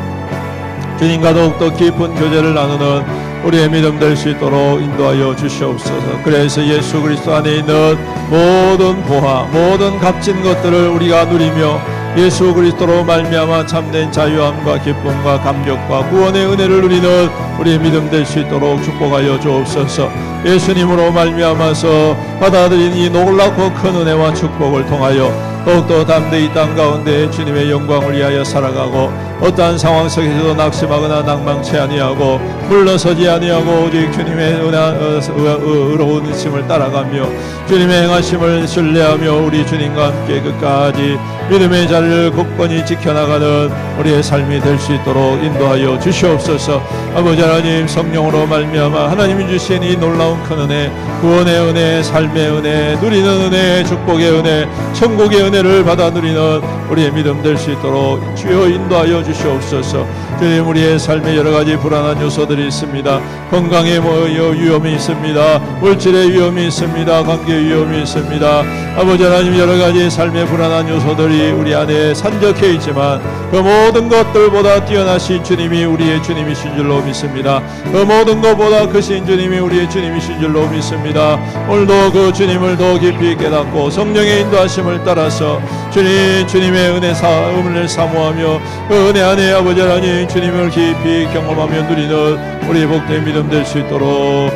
주님과 더욱더 깊은 교제를 나누는 우리의 믿음 될 수 있도록 인도하여 주시옵소서. 그래서 예수 그리스도 안에 있는 모든 보화, 모든 값진 것들을 우리가 누리며 예수 그리스도로 말미암아 참된 자유함과 기쁨과 감격과 구원의 은혜를 누리는 우리의 믿음 될 수 있도록 축복하여 주옵소서. 예수님으로 말미암아서 받아들인 이 놀랍고 큰 은혜와 축복을 통하여 더욱더 담대히 땅 가운데 주님의 영광을 위하여 살아가고 어떠한 상황 속에서도 낙심하거나 낭망치 아니하고 물러서지 아니하고 오직 주님의 의로운 의심을 따라가며 주님의 행하심을 신뢰하며 우리 주님과 함께 끝까지 믿음의 자리를 굳건히 지켜나가는 우리의 삶이 될 수 있도록 인도하여 주시옵소서. 아버지 하나님, 성령으로 말미암아 하나님이 주신 이 놀라운 큰 은혜, 구원의 은혜, 삶의 은혜, 누리는 은혜, 축복의 은혜, 천국의 은혜를 받아 누리는 우리의 믿음 될 수 있도록 주여 인도하여 주시옵소서. 주님, 우리의 삶에 여러 가지 불안한 요소들이 있습니다. 건강에 위험이 있습니다. 물질의 위험이 있습니다. 관계 위험이 있습니다. 아버지 하나님, 여러 가지 삶의 불안한 요소들이 우리 안에 산적해 있지만 그 모든 것들보다 뛰어나신 주님이 우리의 주님이신 줄로 믿습니다. 그 모든 것보다 크신 주님이 우리의 주님이신 줄로 믿습니다. 오늘도 그 주님을 더 깊이 깨닫고 성령의 인도하심을 따라서 주님의 은혜를 사모하며 그 은혜 안에 아버지 하나님 주님을 깊이 경험하며 누리는 우리 복된 믿음 될 수 있도록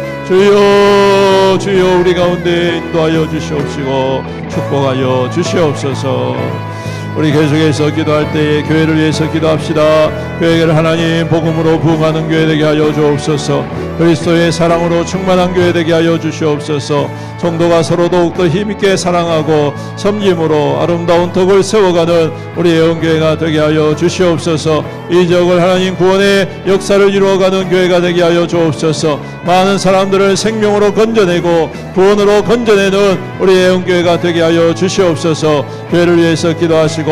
주여 우리 가운데 인도하여 주시옵시고 축복하여 주시옵소서. 우리 계속해서 기도할 때에 교회를 위해서 기도합시다. 교회를 하나님 복음으로 부흥하는 교회 되게 하여 주옵소서. 그리스도의 사랑으로 충만한 교회 되게 하여 주시옵소서. 성도가 서로 더욱더 힘있게 사랑하고 섬김으로 아름다운 덕을 세워가는 우리 애원교회가 되게 하여 주시옵소서. 이 지역을 하나님 구원의 역사를 이루어가는 교회가 되게 하여 주옵소서. 많은 사람들을 생명으로 건져내고 구원으로 건져내는 우리 애원교회가 되게 하여 주시옵소서. 교회를 위해서 기도하시고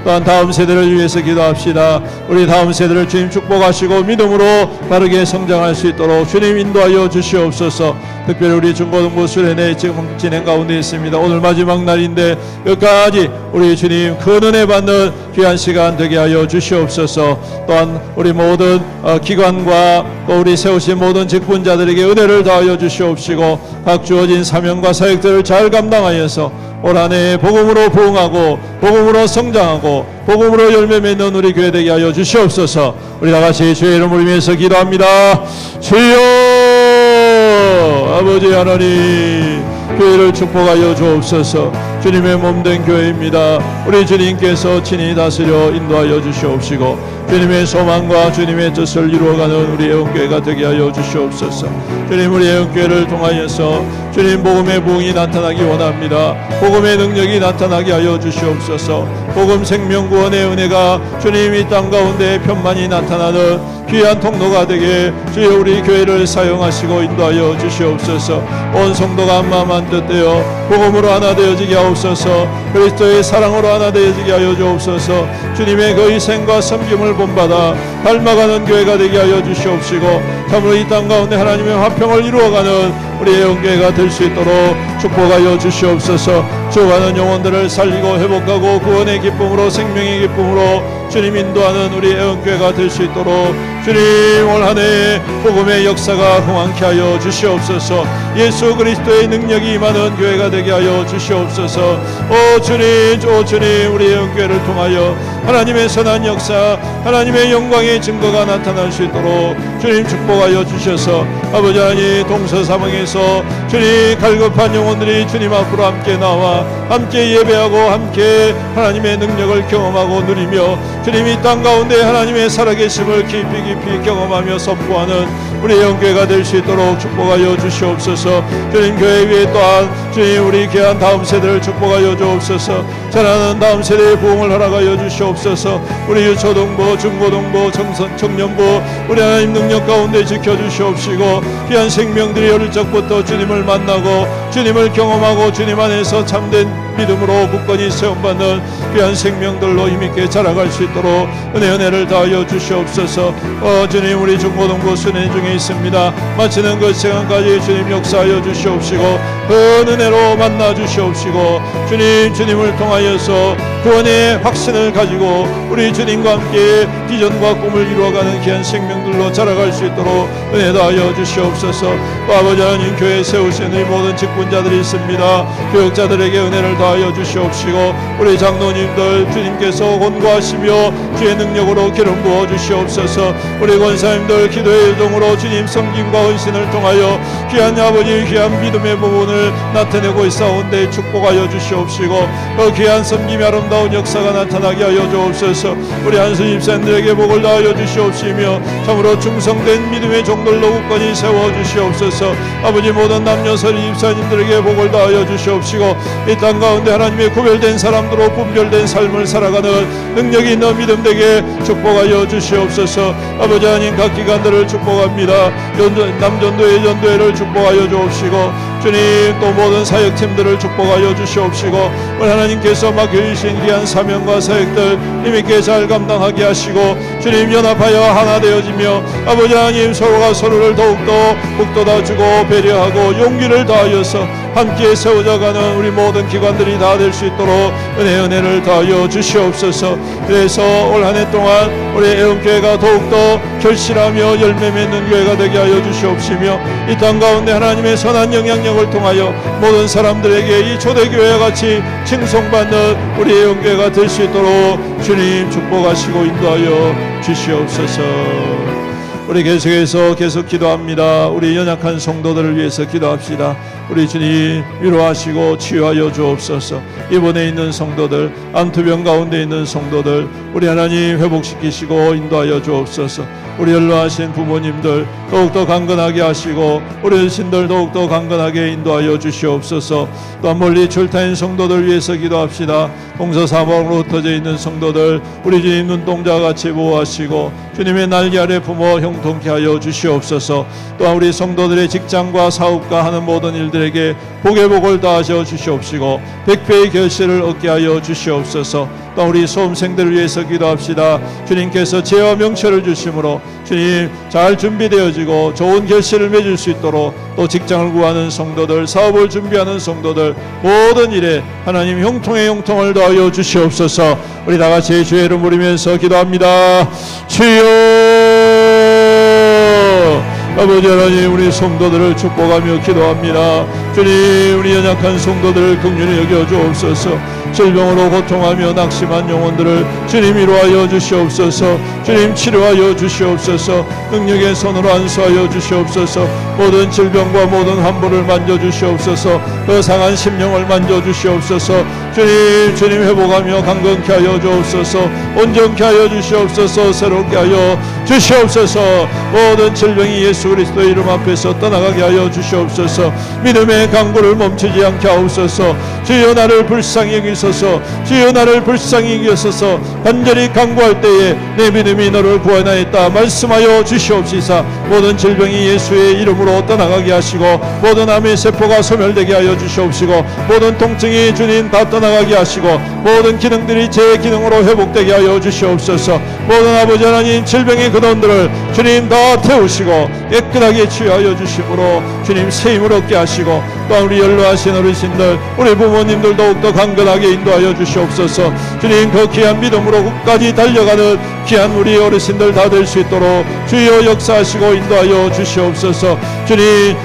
또한 다음 세대를 위해서 기도합시다. 우리 다음 세대를 주님 축복하시고 믿음으로 바르게 성장할 수 있도록 주님 인도하여 주시옵소서. 특별히 우리 중고등부 수련회 지금 진행 가운데 있습니다. 오늘 마지막 날인데 끝까지 우리 주님 큰 은혜 받는 귀한 시간 되게 하여 주시옵소서. 또한 우리 모든 기관과 또 우리 세우신 모든 직분자들에게 은혜를 더하여 주시옵시고 각 주어진 사명과 사역들을 잘 감당하여서 올 한해 복음으로 부흥하고 복음으로 성장하고 복음으로 열매 맺는 우리 교회 되게 하여 주시옵소서. 우리 다같이 주의 이름을 위해서 기도합니다. 주여 아버지 하나님, 교회를 축복하여 주옵소서. 주님의 몸된 교회입니다. 우리 주님께서 친히 다스려 인도하여 주시옵시고 주님의 소망과 주님의 뜻을 이루어가는 우리 애원교회가 되게 하여 주시옵소서. 주님, 우리 애원교회를 통하여서 주님 복음의 부흥이 나타나기 원합니다. 복음의 능력이 나타나게 하여 주시옵소서. 복음 생명 구원의 은혜가 주님 이 땅 가운데 편만히 나타나는 귀한 통로가 되게 주여 우리 교회를 사용하시고 인도하여 주시옵소서. 온 성도가 한마음 한뜻되어 복음으로 하나 되어지게 하옵소서. 그리스도의 사랑으로 하나 되어지게 하여 주옵소서. 주님의 그 희생과 섬김을 본받아 닮아가는 교회가 되게 하여 주시옵시고 참으로 이 땅 가운데 하나님의 화평을 이루어가는 우리 애원교회가 될 수 있도록 축복하여 주시옵소서. 죽어가는 영혼들을 살리고 회복하고 구원의 기쁨으로 생명의 기쁨으로 주님 인도하는 우리 애원교회가 될 수 있도록 주님 올 한해 복음의 역사가 흥황케 하여 주시옵소서. 예수 그리스도의 능력이 임하는 교회가 되게 하여 주시옵소서. 오 주님 우리 애원교회를 통하여 하나님의 선한 역사 하나님의 영광의 증거가 나타날 수 있도록 주님 축복하여 주셔서 아버지 하나님 동서사방에서 주님 갈급한 영혼들이 주님 앞으로 함께 나와 함께 예배하고 함께 하나님의 능력을 경험하고 누리며 주님 이 땅 가운데 하나님의 살아계심을 깊이 경험하며 선포하는 우리 영교회가 될 수 있도록 축복하여 주시옵소서. 주님 교회 위에 또한 주님 우리 귀한 다음 세대를 축복하여 주옵소서. 자라는 다음 세대의 부흥을 허락하여 주시옵소서. 우리 유초등부 중고등부 청년부 우리 하나님 능력 가운데 지켜주시옵시고 귀한 생명들이 어릴 적부터 주님을 만나고 주님을 경험하고 주님 안에서 참된 믿음으로 굳건히 세움받는 귀한 생명들로 힘있게 자라갈 수 있도록 은혜를 다하여 주시옵소서. 주님, 우리 중고등부 수련 중에 있습니다. 마치는 그 시간까지 주님 역사하여 주시옵시고 그 은혜로 만나 주시옵시고 주님을 통하여서 구원의 확신을 가지고 우리 주님과 함께 비전과 꿈을 이루어가는 귀한 생명들로 자라갈 수 있도록 은혜 다하여 주시옵소서. 아버지 하나님, 교회에 세우신 이 모든 직분자들이 있습니다. 교역자들에게 은혜를 다하여 주시옵시고 우리 장로님들 주님께서 권고하시며 주의 능력으로 기름 부어 주시옵소서. 우리 권사님들 기도의 요정으로 주님 섬김과 헌신을 통하여 귀한 아버지 귀한 믿음의 부분을 나타내고 있사온데 축복하여 주시옵시고 그 귀한 섬김이 아름다운 역사가 나타나게 하여 주옵소서. 우리 한수 집사님들에게 복을 다하여 주시옵시며 참으로 충성된 믿음의 종들로 굳건히 세워 주시옵소서. 아버지 모든 남녀 서리 집사님들에게 복을 다하여 주시옵시고 이 땅 가운데 하나님의 구별된 사람들로 분별된 삶을 살아가는 능력이 있는 믿음되게 축복하여 주시옵소서. 아버지 하나님, 각 기관들을 축복합니다. 남전도회 전도회를 축복하여 주옵시고 주님, 또 모든 사역팀들을 축복하여 주시옵시고 우리 하나님께서 맡겨주신 귀한 사명과 사역들 힘있게 잘 감당하게 하시고 주님, 연합하여 하나 되어지며 아버지 하나님, 서로가 서로를 더욱더 북돋아주고 배려하고 용기를 다하여서 함께 세워져가는 우리 모든 기관들이 다 될 수 있도록 은혜를 다하여 주시옵소서. 그래서 올 한 해 동안 우리 애원교회가 더욱더 결실하며 열매 맺는 교회가 되게 하여 주시옵시며 이 땅 가운데 하나님의 선한 영향력을 통하여 모든 사람들에게 이 초대교회와 같이 칭송받는 우리 애원교회가 될 수 있도록 주님 축복하시고 인도하여 주시옵소서. 우리 계속 기도합니다. 우리 연약한 성도들을 위해서 기도합시다. 우리 주님 위로하시고 치유하여 주옵소서. 입원해 있는 성도들, 암투병 가운데 있는 성도들 우리 하나님 회복시키시고 인도하여 주옵소서. 우리 연로하신 부모님들 더욱더 강건하게 하시고 우리 어르신들 더욱더 강건하게 인도하여 주시옵소서. 또한 멀리 출타인 성도들 위해서 기도합시다. 동서사방으로 흩어져 있는 성도들 우리 주님 눈동자같이 보호하시고 주님의 날개 아래 품어 형통케 하여 주시옵소서. 또한 우리 성도들의 직장과 사업과 하는 모든 일들에게 복의 복을 다하셔 주시옵시고 백배의 결실을 얻게 하여 주시옵소서. 또 우리 수험생들을 위해서 기도합시다. 주님께서 지혜와 명철을 주심으로 주님 잘 준비되어지고 좋은 결실을 맺을 수 있도록 또 직장을 구하는 성도들, 사업을 준비하는 성도들 모든 일에 하나님 형통의 형통을 더하여 주시옵소서. 우리 다같이 주의 이름 부르면서 기도합니다. 주여, 아버지 하나님, 우리 성도들을 축복하며 기도합니다. 주님, 우리 연약한 성도들을 긍휼히 여겨 주옵소서. 질병으로 고통하며 낙심한 영혼들을 주님 위로하여 주시옵소서. 주님 치료하여 주시옵소서. 능력의 손으로 안수하여 주시옵소서. 모든 질병과 모든 환부를 만져주시옵소서. 그 상한 심령을 만져주시옵소서. 주님 회복하며 강건케 하여 주옵소서. 온전케 하여 주시옵소서. 새롭게 하여 주시옵소서. 모든 질병이 예수 그리스도의 이름 앞에서 떠나가게 하여 주시옵소서. 믿음의 강구를 멈추지 않게 하옵소서. 주여 나를 불쌍히 여기소서. 주여 나를 불쌍히 여기소서. 간절히 강구할 때에 내 믿음이 너를 구원하였다 말씀하여 주시옵시사. 모든 질병이 예수의 이름으로 떠나가게 하시고 모든 암의 세포가 소멸되게 하여 주시옵시고 모든 통증이 주님 다 떠나가게 하시고 모든 기능들이 제 기능으로 회복되게 하여 주시옵소서. 모든 아버지 하나님 질병의 근원들을 주님 다 태우시고 깨끗하게 치유하여 주심으로 주님 새 힘을 얻게 하시고 또한 우리 연로하신 어르신들 우리 부모님들 더욱더 강건하게 인도하여 주시옵소서. 주님 그 귀한 믿음으로 끝까지 달려가는 귀한 우리 어르신들 다 될 수 있도록 주여 역사하시고 인도하여 주시옵소서. 주님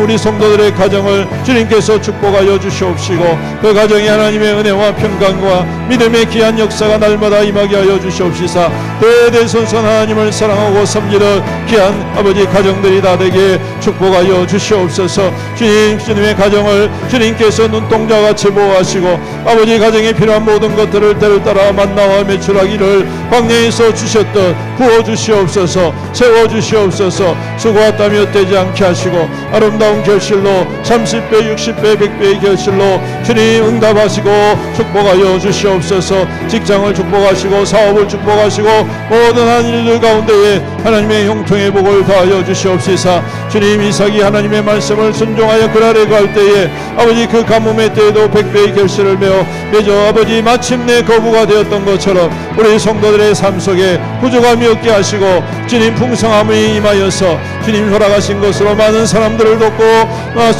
우리 성도들의 가정을 주님께서 축복하여 주시옵시고 그 가정에 하나님의 은혜와 평강과 믿음의 귀한 역사가 날마다 임하게 하여 주시옵시사. 대대손손 하나님을 사랑하고 섬기는 귀한 아버지 가정들이 다 되게 축복하여 주시옵소서. 주님의 가정을 주님께서 눈동자같이 보호하시고 아버지 가정에 필요한 모든 것들을 때를 따라 만나와 매출하기를 광야에서 주셨던 부어주시옵소서. 채워주시옵소서. 수고와 땀이 헛되지 않게 하시고 아름다운 결실로 30배 60배 100배의 결실로 주님 응답하시고 축복하여 주시옵소서. 직장을 축복하시고 사업을 축복하시고 모든 한 일들 가운데에 하나님의 형통의 복을 더하여 주시옵시사. 주님, 이삭이 하나님의 말씀을 순종하여 그랄에 갈 때에 아버지 그 가뭄의 때에도 백배의 결실을 맺어 아버지 마침내 거부가 되었던 것처럼 우리 성도들의 삶 속에 부족함이 없게 하시고 주님 풍성함이 임하여서 주님 허락하신 것으로 많은 사람들을 돕고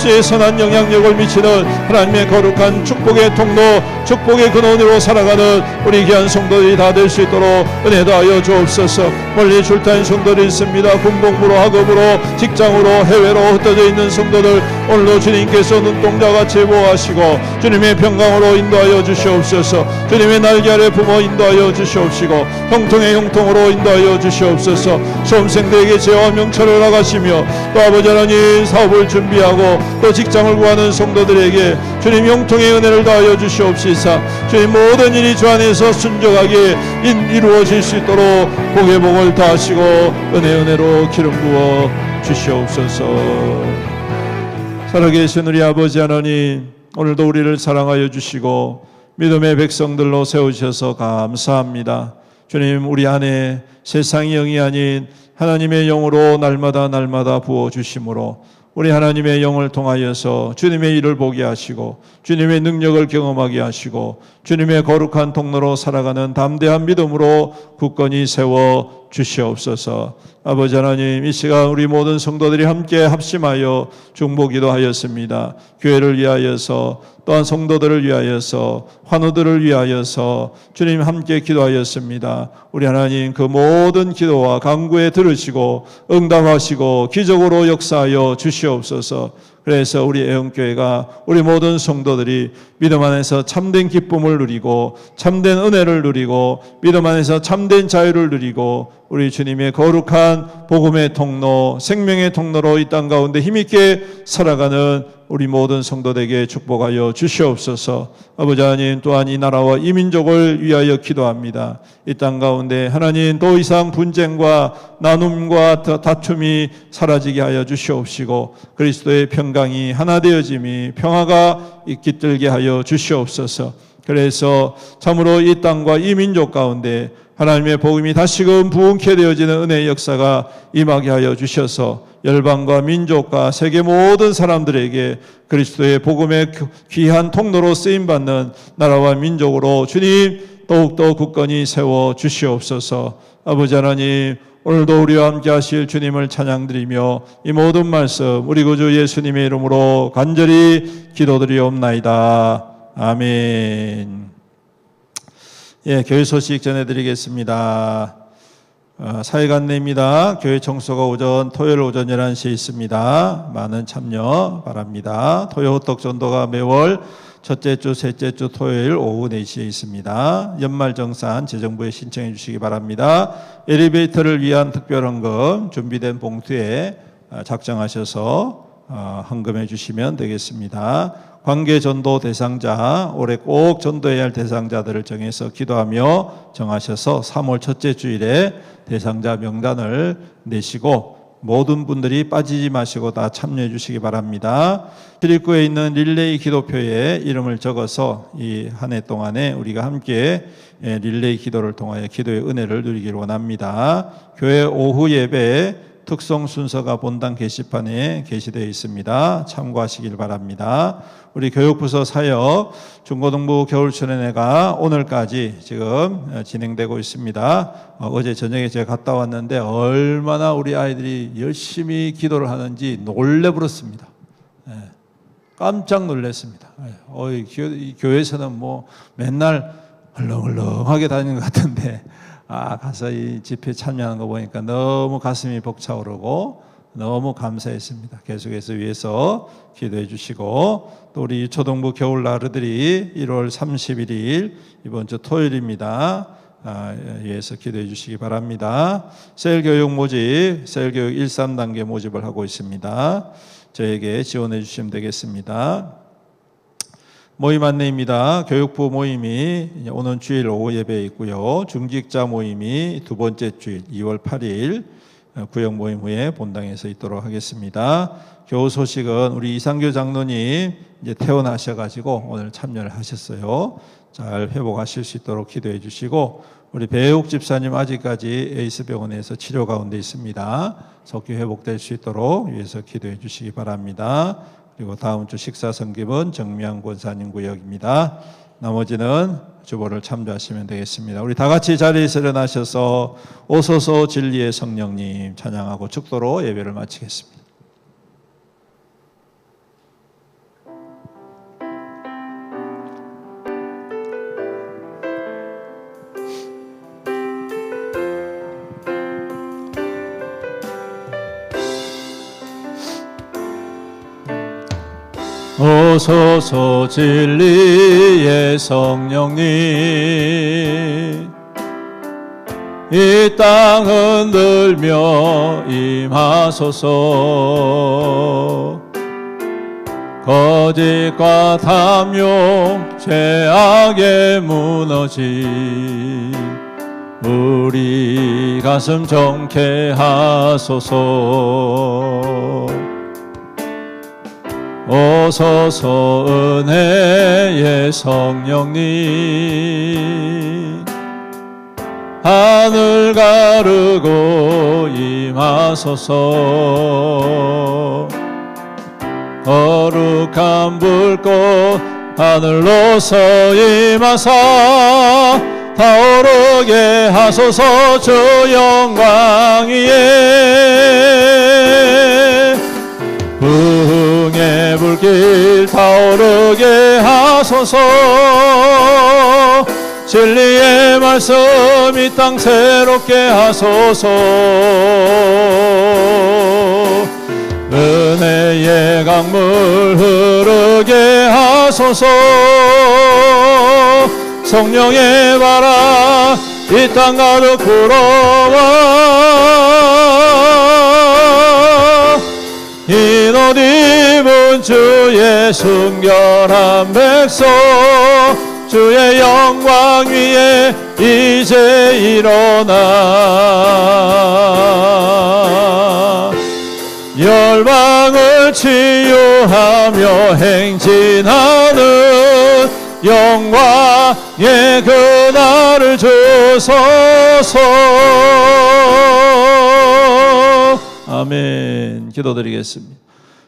주의 선한 영향력을 미치는 하나님의 거룩한 축복의 통로, 축복의 근원으로 살아가는 우리 귀한 성도들이 다 될 수 있도록 은혜 더하여 주옵소서. 멀리 출타인 성도들이 있습니다. 군복무로, 학업으로, 직장으로, 해외로 흩어져 있는 성도들 오늘도 주님께서 눈동자같이 보호하시고 주님의 평강으로 인도하여 주시옵소서. 주님의 날개 아래 품어 인도하여 주시옵시고 형통의 형통으로 인도하여 주시옵소서. 수험생들에게 죄와 명철을 나가시며 또 아버지 하나님 사업을 준비하고 또 직장을 구하는 성도들에게 주님 형통의 은혜를 더하여 주시옵시사. 주님 모든 일이 주 안에서 순종하게 이루어질 수 있도록 복의 복을 다하시고 은혜로 기름 부어 주시옵소서. 살아계신 우리 아버지 하나님, 오늘도 우리를 사랑하여 주시고 믿음의 백성들로 세우셔서 감사합니다. 주님, 우리 안에 세상의 영이 아닌 하나님의 영으로 날마다 부어주심으로 우리 하나님의 영을 통하여서 주님의 일을 보게 하시고 주님의 능력을 경험하게 하시고 주님의 거룩한 통로로 살아가는 담대한 믿음으로 굳건히 세워 주시옵소서. 아버지 하나님, 이 시간 우리 모든 성도들이 함께 합심하여 중보기도 하였습니다. 교회를 위하여서 또한 성도들을 위하여서 환우들을 위하여서 주님 함께 기도하였습니다. 우리 하나님 그 모든 기도와 간구에 들으시고 응답하시고 기적으로 역사하여 주시옵소서. 그래서 우리 애영교회가 우리 모든 성도들이 믿음 안에서 참된 기쁨을 누리고 참된 은혜를 누리고 믿음 안에서 참된 자유를 누리고 우리 주님의 거룩한 복음의 통로, 생명의 통로로 이 땅 가운데 힘있게 살아가는 우리 모든 성도들에게 축복하여 주시옵소서. 아버지 하나님, 또한 이 나라와 이 민족을 위하여 기도합니다. 이 땅 가운데 하나님 더 이상 분쟁과 나눔과 다툼이 사라지게 하여 주시옵시고 그리스도의 평강이 하나 되어짐이 평화가 깃들게 하여 주시옵소서. 그래서 참으로 이 땅과 이 민족 가운데 하나님의 복음이 다시금 부흥케 되어지는 은혜의 역사가 임하게 하여 주셔서 열방과 민족과 세계 모든 사람들에게 그리스도의 복음의 귀한 통로로 쓰임받는 나라와 민족으로 주님 더욱더 굳건히 세워 주시옵소서. 아버지 하나님, 오늘도 우리와 함께 하실 주님을 찬양드리며 이 모든 말씀 우리 구주 예수님의 이름으로 간절히 기도드리옵나이다. 아멘. 예, 교회 소식 전해드리겠습니다. 사회가 안내입니다. 교회 청소가 토요일 오전 11시에 있습니다. 많은 참여 바랍니다. 토요 호떡 전도가 매월 첫째 주, 셋째 주 토요일 오후 4시에 있습니다. 연말정산 재정부에 신청해 주시기 바랍니다. 엘리베이터를 위한 특별헌금 준비된 봉투에 작성하셔서 헌금해 주시면 되겠습니다. 관계 전도 대상자, 올해 꼭 전도해야 할 대상자들을 정해서 기도하며 정하셔서 3월 첫째 주일에 대상자 명단을 내시고 모든 분들이 빠지지 마시고 다 참여해 주시기 바랍니다. 출입구에 있는 릴레이 기도표에 이름을 적어서 이 한 해 동안에 우리가 함께 릴레이 기도를 통하여 기도의 은혜를 누리기를 원합니다. 교회 오후 예배 특송 순서가 본당 게시판에 게시되어 있습니다. 참고하시길 바랍니다. 우리 교육부서 사역 중고등부 겨울수련회가 오늘까지 지금 진행되고 있습니다. 어제 저녁에 제가 갔다 왔는데 얼마나 우리 아이들이 열심히 기도를 하는지 놀래버렸습니다. 깜짝 놀랐습니다. 교회에서는 뭐 맨날 헐렁헐렁하게 다니는 것 같은데 가서 이 집회 참여하는 거 보니까 너무 가슴이 벅차오르고 너무 감사했습니다. 계속해서 위해서 기도해 주시고 또 우리 초등부 겨울 나르들이 1월 31일 이번 주 토요일입니다. 위해서 기도해 주시기 바랍니다. 셀교육 모집, 셀교육 1, 3단계 모집을 하고 있습니다. 저에게 지원해 주시면 되겠습니다. 모임 안내입니다. 교육부 모임이 오는 주일 오후 예배에 있고요. 중직자 모임이 두 번째 주일 2월 8일 구역 모임 후에 본당에서 있도록 하겠습니다. 교우 소식은 우리 이상교 장로님 이제 퇴원하셔가지고 오늘 참여를 하셨어요. 잘 회복하실 수 있도록 기도해 주시고, 우리 배욱 집사님 아직까지 에이스 병원에서 치료 가운데 있습니다. 속히 회복될 수 있도록 위해서 기도해 주시기 바랍니다. 그리고 다음 주 식사 섬김은 정미양 권사님 구역입니다. 나머지는 주보를 참조하시면 되겠습니다. 우리 다 같이 자리에서 일어나셔서 오소서 진리의 성령님 찬양하고 축도로 예배를 마치겠습니다. 오소서 진리의 성령님 이 땅 흔들며 임하소서. 거짓과 탐욕 죄악에 무너진 우리 가슴 정케하소서. 오소서 은혜의 성령님 하늘 가르고 임하소서. 거룩한 불꽃 하늘로서 임하사 타오르게 하소서. 주 영광 위에 부흥의 불길 타오르게 하소서. 진리의 말씀 이 땅 새롭게 하소서. 은혜의 강물 흐르게 하소서. 성령의 바람 이 땅 가득 불어와 흰옷 입은 주의 순결한 백성 주의 영광 위에 이제 일어나 열방을 치유하며 행진하는 영광의 그날을 주소서. 아멘. 기도드리겠습니다.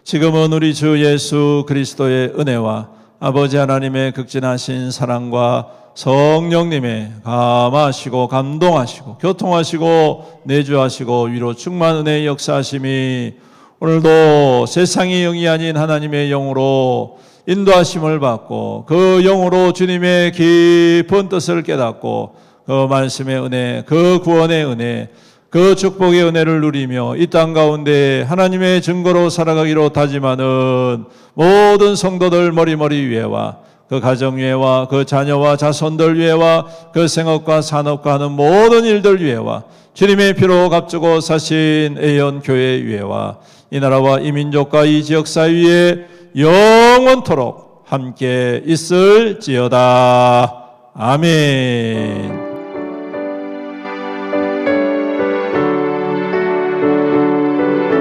지금은 우리 주 예수 그리스도의 은혜와 아버지 하나님의 극진하신 사랑과 성령님의 감하시고 감동하시고 교통하시고 내주하시고 위로 충만 은혜의 역사하심이 오늘도 세상의 영이 아닌 하나님의 영으로 인도하심을 받고 그 영으로 주님의 깊은 뜻을 깨닫고 그 말씀의 은혜, 그 구원의 은혜, 그 축복의 은혜를 누리며 이 땅 가운데 하나님의 증거로 살아가기로 다짐하는 모든 성도들 머리머리 위에와 그 가정 위에와 그 자녀와 자손들 위에와 그 생업과 산업과 하는 모든 일들 위에와 주님의 피로 값주고 사신 애연교회 위에와 이 나라와 이 민족과 이 지역사 위에 영원토록 함께 있을지어다. 아멘.